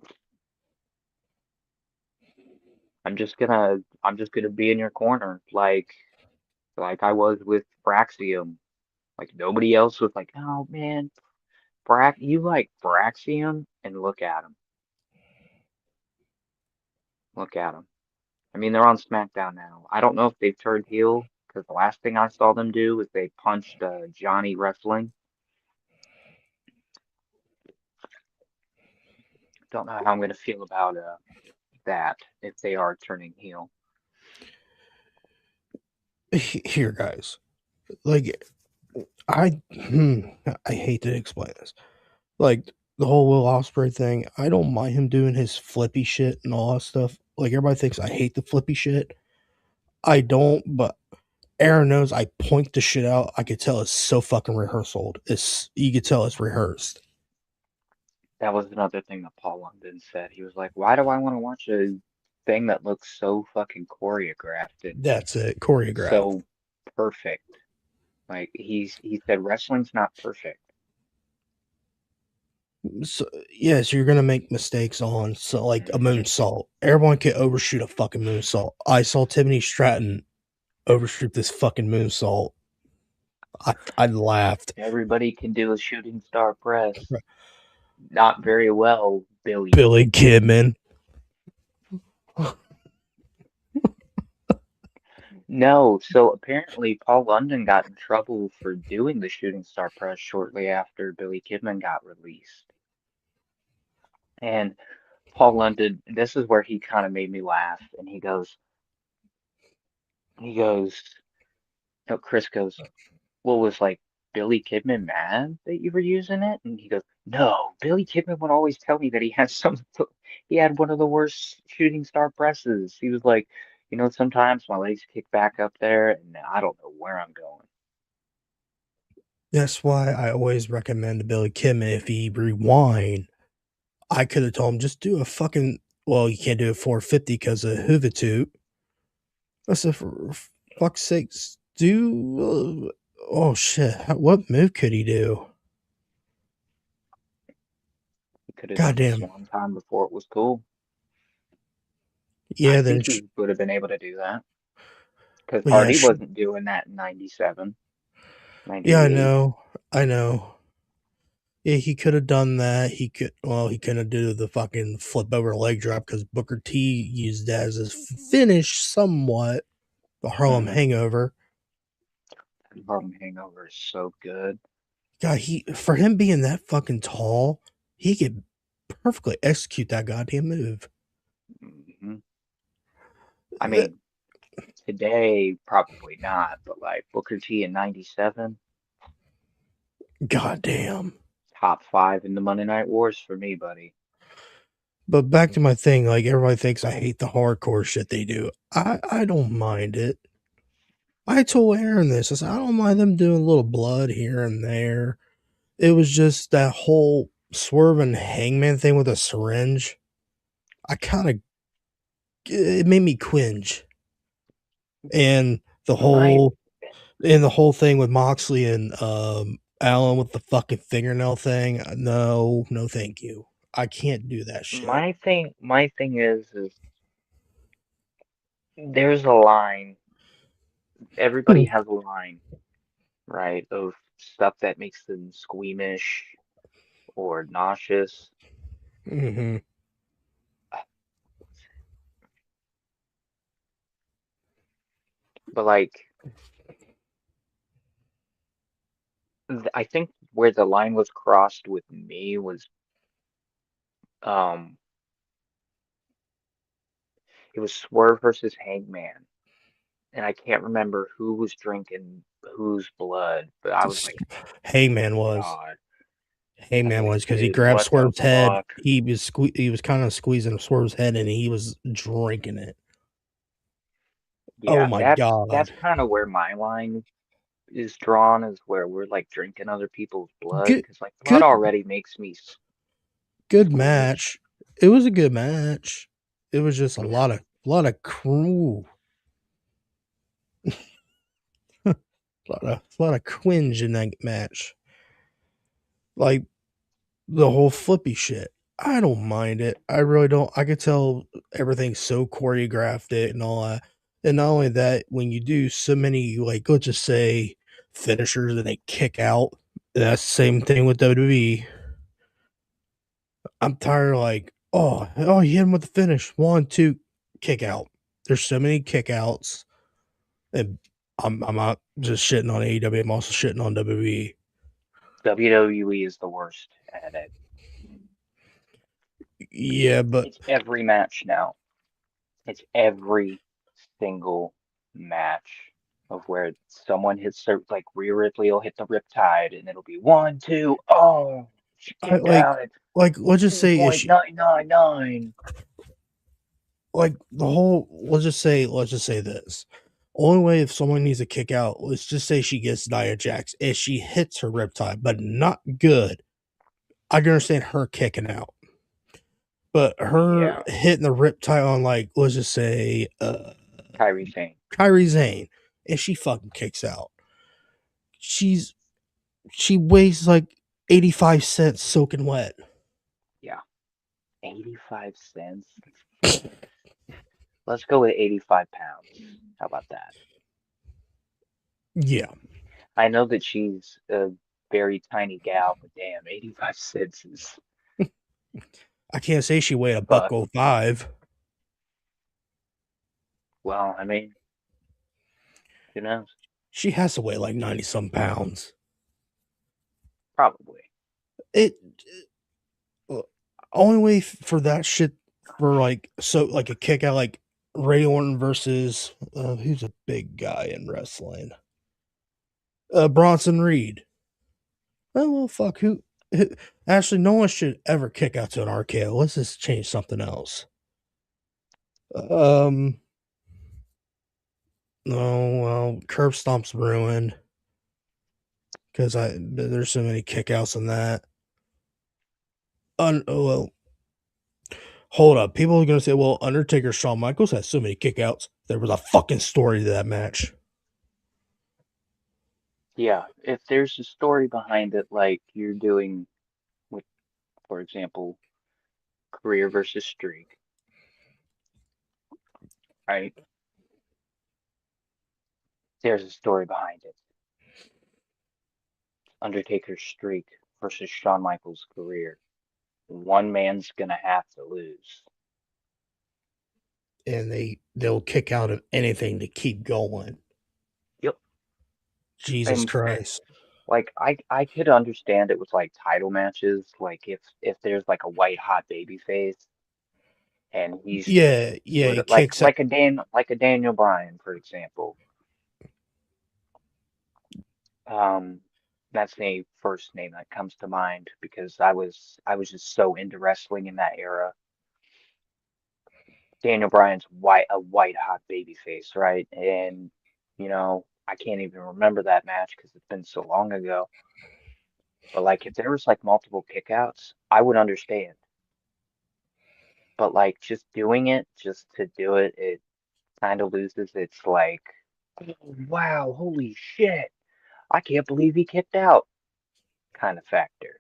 I'm just gonna be in your corner, like I was with Braxium. Like nobody else was like, oh man, you like Braxium, and look at him. I mean, they're on SmackDown now. I don't know if they've turned heel because the last thing I saw them do was they punched Johnny Wrestling. Don't know how I'm gonna feel about that if they are turning heel. Here, guys. Like, I I hate to explain this. Like the whole Will Ospreay thing, I don't mind him doing his flippy shit and all that stuff. Like everybody thinks I hate the flippy shit. I don't, but Aaron knows I point the shit out. I could tell it's so fucking rehearsed. It's you could tell it's rehearsed. That was another thing that Paul London said. He was like, "Why do I want to watch a thing that looks so fucking choreographed and That's it, choreographed. so perfect?" Like he said, wrestling's not perfect. So yes, you're gonna make mistakes on like a moonsault. Everyone can overshoot a fucking moonsault. I saw Tiffany Stratton overshoot this fucking moonsault. I laughed. Everybody can do a shooting star press. Not very well, Billy Billy Kidman. Kidman. No, so apparently Paul London got in trouble for doing the shooting star press shortly after Billy Kidman got released. And Paul London, this is where he kind of made me laugh. And he goes, no, Chris goes, well, was like Billy Kidman mad that you were using it? And he goes, no, Billy Kidman would always tell me that he had one of the worst shooting star presses. He was like, sometimes my legs kick back up there and I don't know where I'm going. That's why I always recommend to Billy Kidman if he rewind. I could have told him just do a fucking. Well, you can't do a 450 because of Huvitoot. I said, for fuck's sakes, do. Oh shit! What move could he do? He could have done the Goddamn. swan time before it was cool. I Yeah, then. think he would have been able to do that because Well, yeah, Hardy wasn't doing that in 97, yeah, I 98. know. I know. Yeah, he could have done that. He could. Well, he couldn't do the fucking flip over leg drop because Booker T used that as a finish somewhat. The Harlem Hmm. Hangover. Harlem Hangover is so good. God, for him being that fucking tall, he could perfectly execute that goddamn move. Hmm. I That, mean, today probably not, but like Booker T in '97, goddamn. top five in the Monday Night Wars for me, buddy. But back to my thing, like everybody thinks I hate the hardcore shit they do. I don't mind it. I told Aaron this. I said I don't mind them doing a little blood here and there. It was just that whole swerving hangman thing with a syringe. I kind of it made me cringe. And the My whole and the whole thing with Moxley and Allen with the fucking fingernail thing. No, no, thank you. I can't do that shit. my thing is there's a line. Everybody has a line, right, of stuff that makes them squeamish or nauseous. Mm-hmm. But like, I think where the line was crossed with me was um it was Swerve versus Hangman. And I can't remember who was drinking whose blood, but I was like, Hangman was. God. I was Hangman like, was because he dude, grabbed what the Swerve's head. fuck? He was kind of squeezing Swerve's head, and he was drinking it. Oh Yeah, my that's god! kind of where my line is drawn, is where we're like drinking other people's blood, Good, because like blood good, already makes me good squeamish. match. It was a good match. It was just a lot of crew, a lot of cringe in that match. Like the whole flippy shit. I don't mind it. I really don't. I could tell everything's so choreographed it and all that. And not only that, when you do so many, like, let's just say finishers and they kick out, that's the same thing with WWE. I'm tired of like, oh, you hit him with the finish. 1, 2, kick out. There's so many kick outs. And I'm not just shitting on AEW, I'm also shitting on WWE. WWE is the worst at it. Yeah, but It's every match now. It's every single match of where someone hits their, like Rhea Ripley will hit the riptide and it'll be one, two, oh, she I kicked out at let's just say is she 2.999. like the whole let's just say this. Only way if someone needs a kick out, let's just say she gets Nia Jax, if she hits her riptide, but not good. I can understand her kicking out. But her Yeah, hitting the riptide on like let's just say Kyrie Sane. Kyrie Zane, and she fucking kicks out. She's she weighs like 85 cents soaking wet. Yeah, 85 cents. Let's go with 85 pounds. How about that? Yeah. I know that she's a very tiny gal, but damn, 85 cents is I can't say she weighed a buck buck. oh five. Well, I mean, who knows? She has to weigh like 90 some pounds. Probably. It uh, only way for that shit for like so like a kick out like Ray Orton versus who's a big guy in wrestling? Bronson Reed. Oh well, fuck who. Actually, no one should ever kick out to an RKO. Let's just change something else. Um, no, well, curb stomp's ruined because I there's so many kickouts in that. Well, hold up. People are gonna say, well, Undertaker, Shawn Michaels has so many kickouts. There was a fucking story to that match. Yeah, if there's a story behind it, like you're doing with, for example, career versus streak, right? There's a story behind it. Undertaker's streak versus Shawn Michaels' career. One man's gonna have to lose. And they'll kick out of anything to keep going. Yep. Jesus And Christ. like I could understand it with like title matches, like if there's like a white hot baby face and he's Yeah, yeah, sort he of like kicks it. like a Daniel Bryan, for example. Um, that's the first name that comes to mind because I was just so into wrestling in that era. Daniel Bryan's a white hot baby face, right? And I can't even remember that match because it's been so long ago. But like if there was like multiple kickouts, I would understand. But like just doing it just to do it, it kind of loses its like, oh, wow, holy shit, I can't believe he kicked out kind of factor.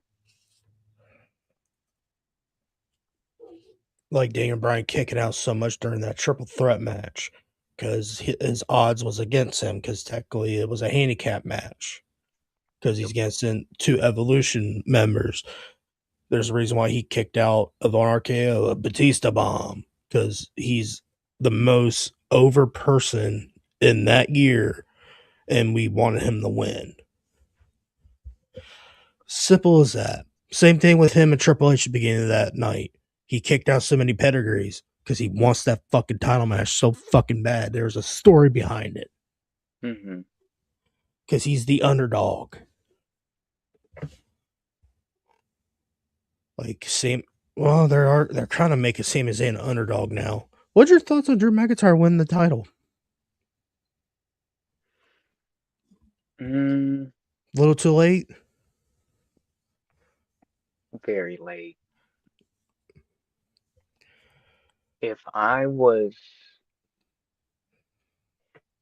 Like Daniel Bryan kicking out so much during that triple threat match because his odds was against him because technically it was a handicap match because he's Yep. against two Evolution members. There's a reason why he kicked out of an RKO, a Batista bomb, because he's the most over person in that year, and we wanted him to win. Simple as that. Same thing with him and Triple H at the beginning of that night. He kicked out so many pedigrees because he wants that fucking title match so fucking bad. There's a story behind it Hmm. because he's the underdog. Like same. Well, they're trying to make it seem as an underdog now. What's your thoughts on Drew McIntyre winning the title? Mm, A little too late. very late. If I was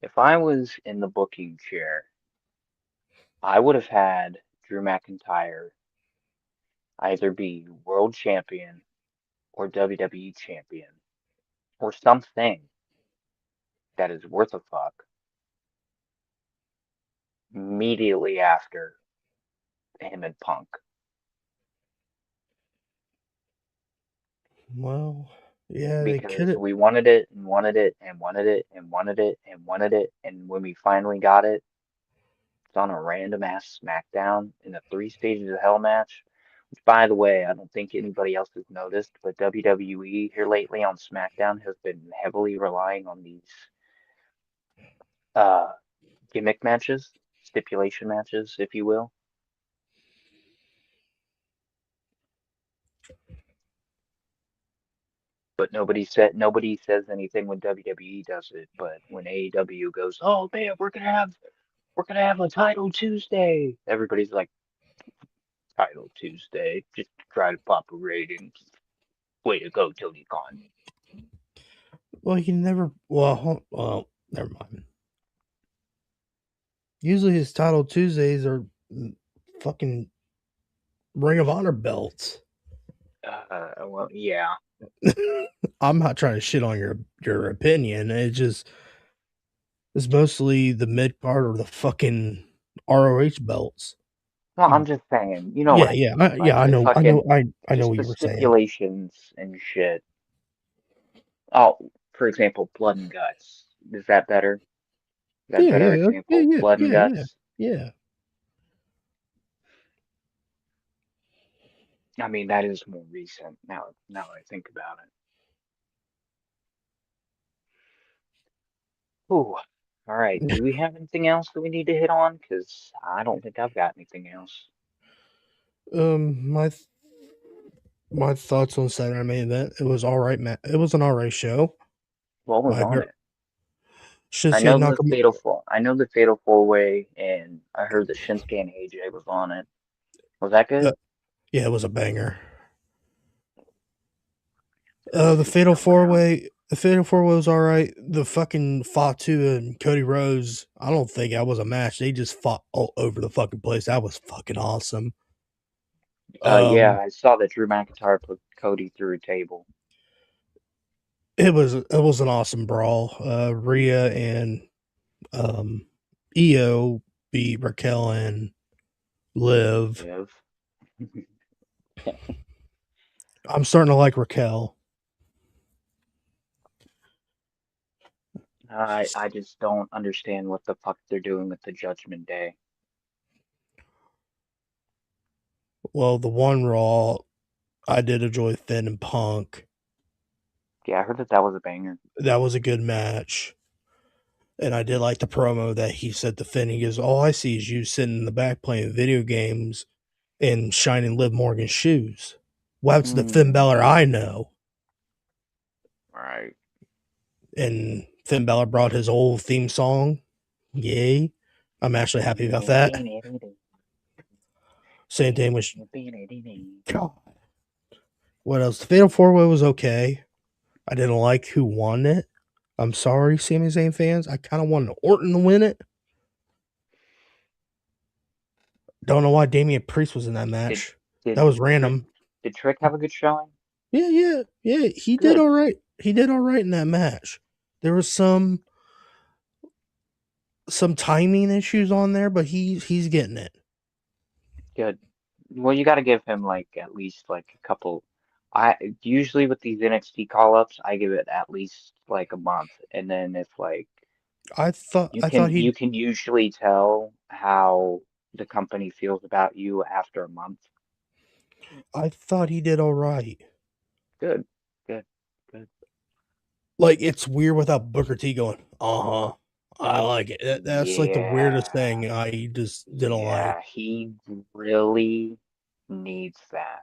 if I was in the booking chair, I would have had Drew McIntyre either be world champion or WWE champion or something that is worth a fuck immediately after him and Punk. Well, yeah, they could Because have. we wanted it and wanted it and wanted it and wanted it and wanted it, and when we finally got it, it's on a random ass SmackDown in a three stages of hell match. Which, by the way, I don't think anybody else has noticed, but WWE here lately on SmackDown has been heavily relying on these uh gimmick matches, stipulation matches, if you will. But nobody says anything when WWE does it. But when AEW goes, oh man, we're gonna have a title Tuesday. Everybody's like, title Tuesday, just to try to pop a ratings. Way to go, Tony Khan. Well, he never. Well, never mind. Usually his title Tuesdays are fucking Ring of Honor belts. Well, yeah. I'm not trying to shit on your opinion. It's mostly the mid card or the fucking ROH belts. Well, I'm just saying, you know what Yeah, I yeah, mean. yeah. Like the fucking, I know just what the you were saying. stipulations and shit. Oh, for example, Blood and Guts. Is that better? Is that a Yeah, better yeah, yeah, example? yeah, Blood and yeah, yeah, Guts. yeah. I mean, that is more recent now I think about it. Ooh. All right. Do we have anything else that we need to hit on? Because I don't think I've got anything else. My my thoughts on Saturday main event. It was all right, Matt. It was an all right show. What was My on girl it? Shinsuke Nakamura. I know the Fatal Four Way, and I heard that Shinsuke and AJ was on it. Was that Uh, good? yeah, it was a banger. Those The two Fatal coming Four out. Way. The Fatal Four Way was all right. The fucking Fatu and Cody Rhodes. I don't think that was a match. They just fought all over the fucking place. That was fucking awesome. Yeah, Um, I saw that Drew McIntyre put Cody through a table. it was an awesome brawl. Rhea and um, Io beat Raquel and Liv. Liv. I'm starting to like Raquel. I just don't understand what the fuck they're doing with the Judgment Day. Well, the one Raw, I did enjoy Finn and Punk. Yeah, I heard that was a banger. That was a good match. And I did like the promo that he said to Finn. He goes, "All I see is you sitting in the back playing video games and shining Liv Morgan's shoes. What's the Finn Hmm. Balor I know?" Right. And Finn Balor brought his old theme song. Yay. I'm actually happy about that. Same thing with God. What else? The Fatal 4-Way was okay. I didn't like who won it. I'm sorry, Sami Zayn fans. I kind of wanted Orton to win it. Don't know why Damian Priest was in that Did match. That did was Trick random. did Trick have a good showing? Yeah. He did Good, all right. He did all right in that match. There was some timing issues on there, but he's getting it. good. Well, you got to give him like at least like a couple. I usually with these NXT call-ups, I give it at least like a month, and then if like I thought you he can usually tell how the company feels about you after a month. I thought he did all right. Good, good, good. Like it's weird without Booker T going, uh-huh. I like it. That's like the weirdest Yeah, thing I just didn't like. yeah, he really needs that.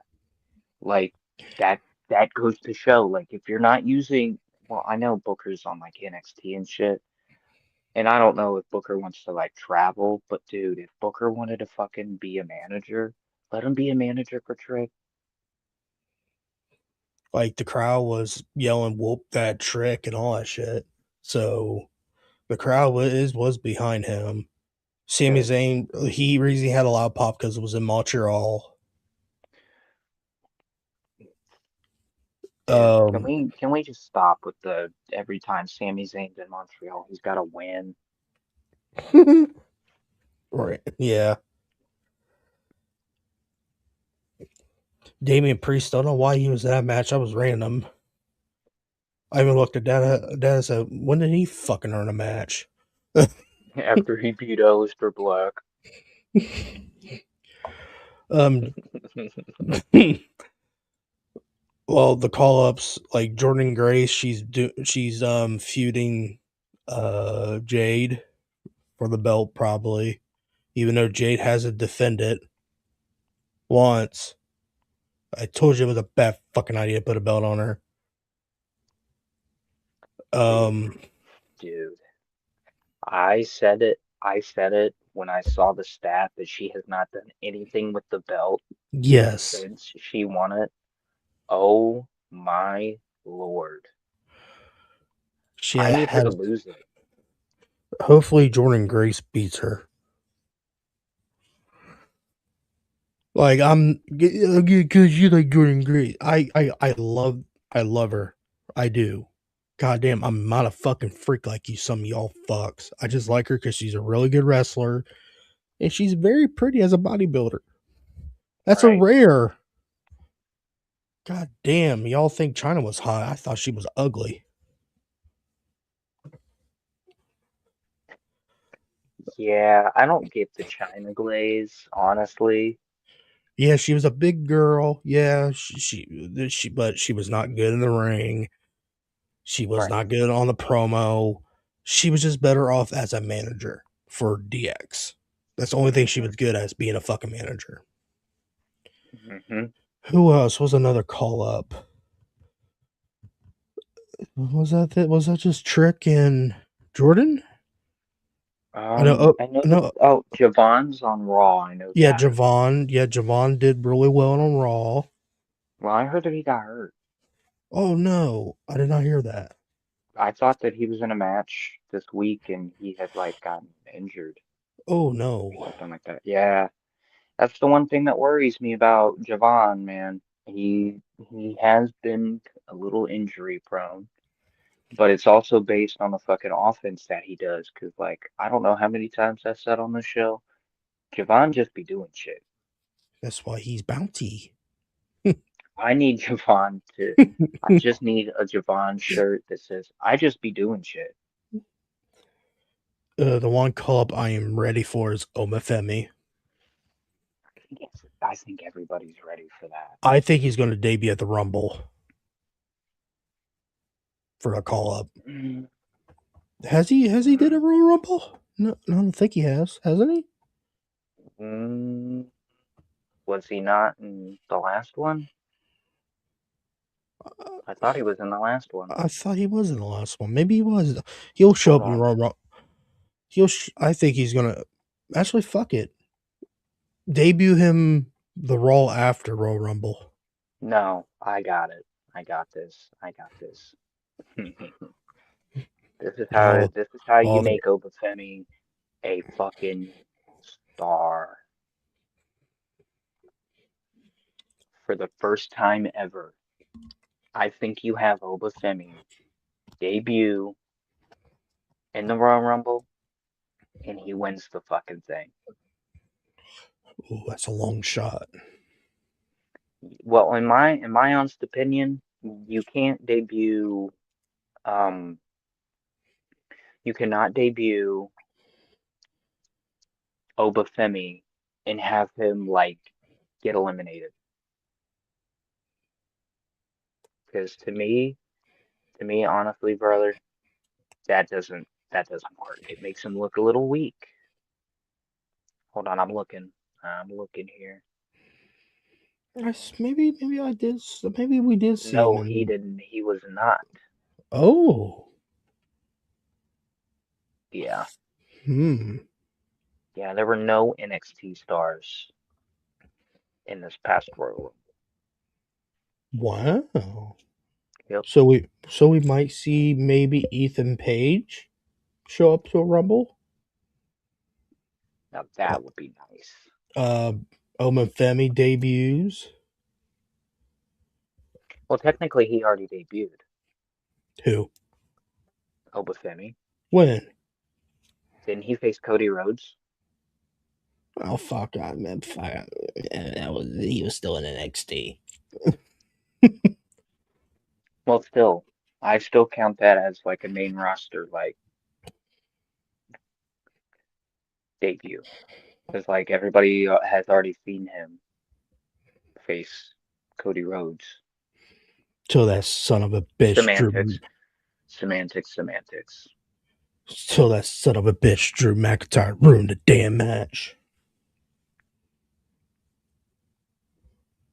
Like that that goes to show, like if you're not using, well, I know Booker's on like NXT and shit, and I don't know if Booker wants to like travel, but dude, if Booker wanted to fucking be a manager, let him be a manager for Trick. Like the crowd was yelling whoop that trick and all that shit. So the crowd was behind him. Sami Good. Zayn, he reason he had a loud pop because it was in Montreal. Dude, Um, can we just stop with the every time Sami Zayn's in Montreal, he's got to win. right, yeah. Damian Priest, don't know why he was in that match. That was random. I even looked at data. Data said, when did he fucking earn a match? After he beat Aleister Black. um, well, the call ups like Jordan Grace, she's feuding Jade for the belt probably, even though Jade hasn't defended once. I told you it was a bad fucking idea to put a belt on her. Dude, Um, dude. I said it when I saw the stat that she has not done anything with the belt yes, since she won it. Oh my Lord. she I need her to has. lose it. Hopefully, Jordan Grace beats her. Like I'm because you like Jordan Grace. I love her. I do. Goddamn, I'm not a fucking freak like you some of y'all fucks. I just like her because she's a really good wrestler and she's very pretty as a bodybuilder. That's a Right. rare. God damn, y'all think China was hot. I thought she was ugly. Yeah, I don't get the China glaze, honestly. Yeah, she was a big girl. Yeah, but she was not good in the ring. She was Right. not good on the promo. She was just better off as a manager for DX. That's the only thing she Hmm. was good at is being a fucking manager. Hmm. Who else was another call up? Was that was that just Trick and Jordan? I know. Oh I know that, no. oh, Javon's on Raw, I know Yeah, that. Javon. Yeah, Javon did really well on Raw. Well, I heard that he got hurt. Oh no, I did not hear that. I thought that he was in a match this week and he had like gotten injured Oh or no. something like that. Yeah, that's the one thing that worries me about Javon, man. He has been a little injury prone, but it's also based on the fucking offense that he does. Cause like I don't know how many times I said on the show, Javon just be doing shit. That's why he's bounty. I need Javon to. I just need a Javon shirt that says "I just be doing shit." The one call up I am ready for is Omafemi. I think everybody's ready for that. I think he's going to debut at the Rumble for a call up. Mm, Has he? Has he did a Royal Rumble? No, I don't think he has. Hasn't he? mm, was he not in the last one? I thought he was in the last one. I thought he was in the last one. Maybe he was. He'll show Hold up in on. Royal Rumble. I think he's gonna. Actually, fuck it. Debut him the Raw after Royal Rumble. No, I got it. I got this. I got this. All, This is how you all the make Obafemi a fucking star for the first time ever. I think you have Obafemi debut in the Royal Rumble and he wins the fucking thing. Ooh, that's a long shot. Well, in my honest opinion, you can't debut um you cannot debut Obafemi and have him like get eliminated. Because to me, honestly, brother, that doesn't work. It makes him look a little weak. Hold on, I'm looking. I'm looking here. Maybe I did. Maybe we did see him No, he in. didn't. He was not. Oh, Yeah. hmm. Yeah, there were no NXT stars in this past Royal Rumble. Wow. Yep. So we might see maybe Ethan Page show up to a Rumble. Now Uh, that would be nice. uh Omafemi debuts. Well, technically, he already debuted. Who? Obafemi. When? Didn't he face Cody Rhodes? Oh fuck! I mean, fuck. That was he was still in NXT. Well, still, I still count that as like a main roster like debut because like everybody has already seen him face Cody Rhodes. Till that son of a bitch Drew. Semantics, semantics, semantics. Till that son of a bitch Drew McIntyre ruined the damn match.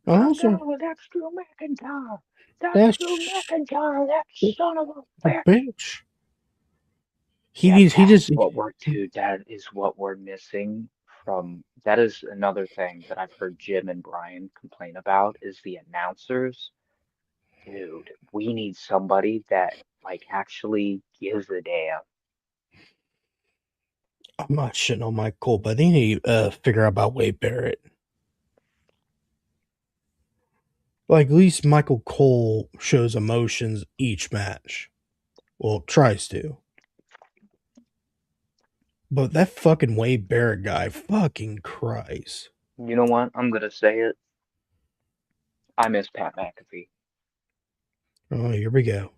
Oh Also, no, that's Drew McIntyre. That's Drew that's McIntyre. That son of a a bitch. bitch. He Yeah, needs. He that's just. what we're, dude, that is what we're missing from, that is another thing that I've heard Jim and Brian complain about is the announcers. Dude, we need somebody that like actually gives a damn. I'm not shitting on Mike Cole, but they need to figure out about Wade Barrett. Like at least Michael Cole shows emotions each match. Well, tries to. But that fucking Wade Barrett guy, fucking Christ. You know what? I'm gonna say it. I miss Pat McAfee. Oh, here we go.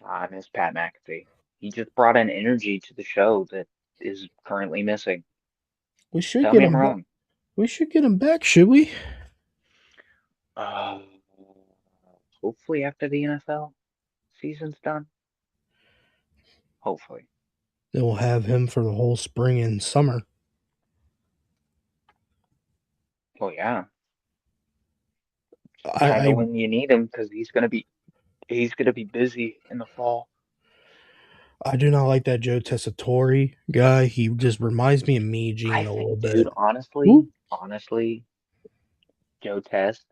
I miss Pat McAfee. He just brought an energy to the show that is currently missing. We should Tell get me I'm him back. wrong. We should get him back, should we? Uh, hopefully after the NFL season's done. Hopefully. Then we'll have him for the whole spring and summer. Well, yeah. I, Kind of I when you need him because he's gonna be busy in the fall. I do not like that Joe Tessitore guy. He just reminds me of Me I Gene a little think, bit. dude, Who? honestly, Joe Test,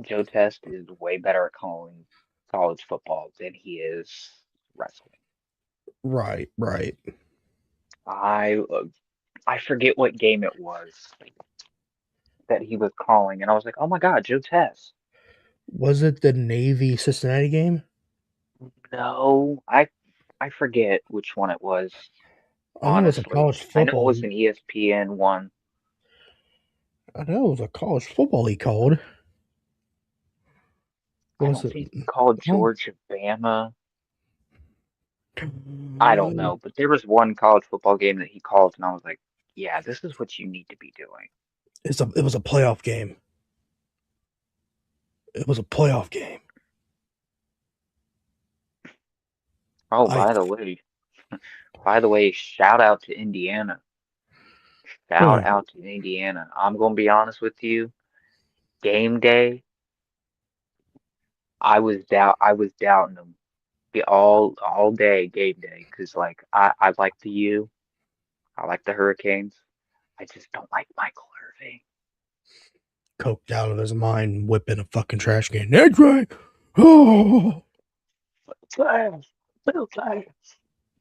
Joe Test is way better at calling college football than he is wrestling. Right, right. I uh, I forget what game it was that he was calling, and I was like, oh my God, Joe Test. Was it the Navy Cincinnati game? No, I forget which one it was. I know it was a Honestly, college I know it football. was an ESPN one. I know it was a college football he called. I Was don't it? think he called Oh, Georgia Bama. I don't know, but there was one college football game that he called, and I was like, yeah, this is what you need to be doing. It was a playoff game. It was a playoff game. Oh, I by the way, shout out to Indiana. Shout oh, out to Indiana. I'm gonna be honest with you. Game day, I was doubting them all day game day because like I like the U, I like the Hurricanes. I just don't like Michael Irving. coked out of his mind, whipping a fucking trash can. That's right. Oh, Flash, little flash.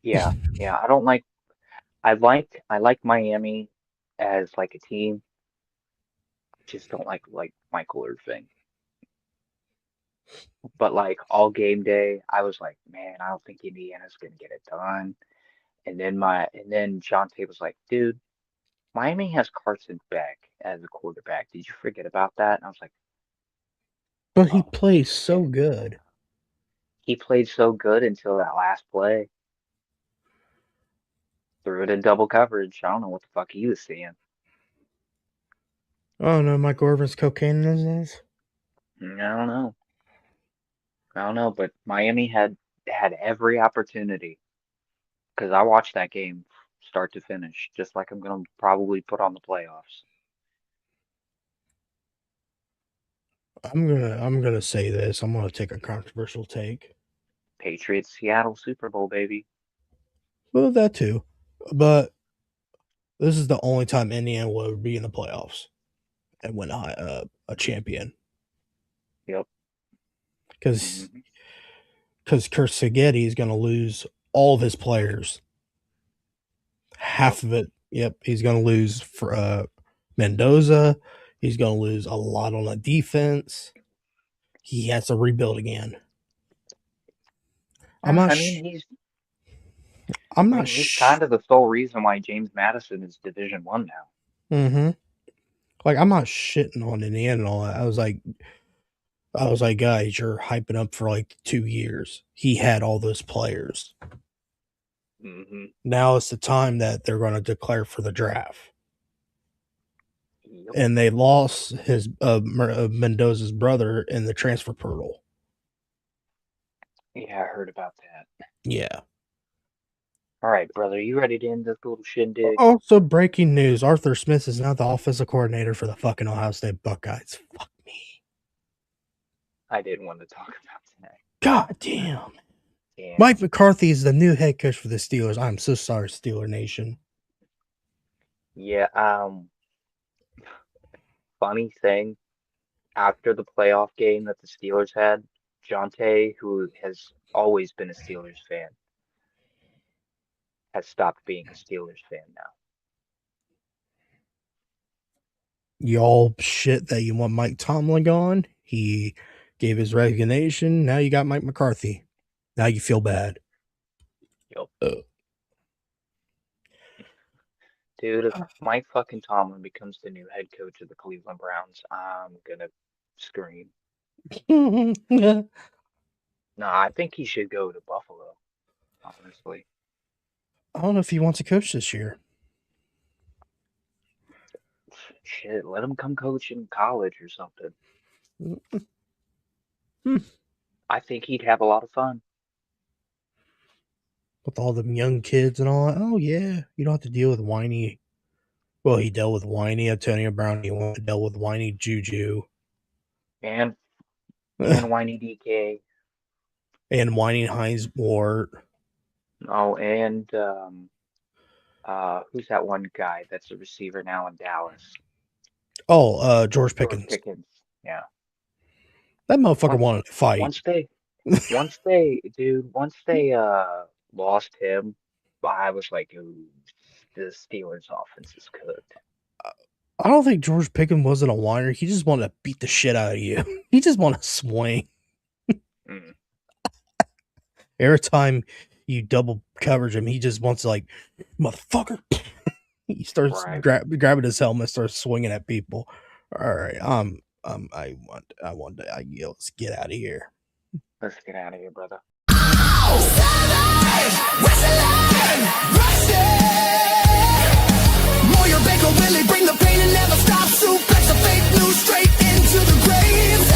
Yeah, yeah. I don't like. I like Miami as like a team. Just don't like Michael Irving. But like all game day, I was like, man, I don't think Indiana's gonna get it done. And then Jonte was like, dude, Miami has Carson Beck as a quarterback. Did you forget about that? And I was like, but he oh plays so shit. good. He played so good until that last play. Threw it in double coverage. I don't know what the fuck he was seeing. Oh no, Mike Irvin's cocaine in his ass. I don't know. I don't know, but Miami had every opportunity because I watched that game start to finish, just like I'm gonna probably put on the playoffs. I'm gonna say this. I'm gonna take a controversial take. Patriots, Seattle Super Bowl, baby. Well, that too, but this is the only time Indiana will ever be in the playoffs and win a champion Yep. because Hmm. Kurt Sagetti is gonna lose all of his players. Yep. Half of it. Yep, he's gonna lose for Mendoza. He's gonna lose a lot on the defense. He has to rebuild again. I'm not. I mean, I'm not. he's kind of the sole reason why James Madison is Division One now. Mm-hmm. Like I'm not shitting on Indiana and all that. I was like, guys, you're hyping up for like 2 years. He had all those players. Hmm. Now it's the time that they're going to declare for the draft. Yep. And they lost his Mendoza's brother in the transfer portal. Yeah, I heard about that. Yeah. All right, brother, you ready to end this little shindig? Also, breaking news: Arthur Smith is now the offensive coordinator for the fucking Ohio State Buckeyes. Fuck me. I didn't want to talk about that. God damn. Damn. Mike McCarthy is the new head coach for the Steelers. I'm so sorry, Steeler Nation. Yeah. Funny thing, after the playoff game that the Steelers had, Jonte, who has always been a Steelers fan, has stopped being a Steelers fan now. Y'all shit that you want Mike Tomlin gone. He gave his resignation. Now you got Mike McCarthy. Now you feel bad. Yep. Dude, if Mike fucking Tomlin becomes the new head coach of the Cleveland Browns, I'm gonna scream. I No, I think he should go to Buffalo, honestly. don't know if he wants to coach this year. Shit, let him come coach in college or something. Hmm. I think he'd have a lot of fun. With all them young kids and all that. Oh, yeah. You don't have to deal with whiny. Well, he dealt with whiny Antonio Brown. He dealt with whiny Juju. And and whiny DK. whiny Heinz Ward. Oh, and who's that one guy that's a receiver now in Dallas? Oh, George George Pickens. Pickens. Yeah. That motherfucker wanted to fight. Once they lost him, I was like, ooh, the Steelers offense is cooked. I don't think George Pickens wasn't a whiner. He just wanted to beat the shit out of you. He just wanted to swing. Mm. Every time you double coverage him, he just wants to like, motherfucker. He starts Right. grabbing his helmet, starts swinging at people. All right, let's get out of here. Let's get out of here, brother. Seven, Rush it. Moyer, Baker, Willie, bring the pain and never stop. Suplex the fake news straight into the grave.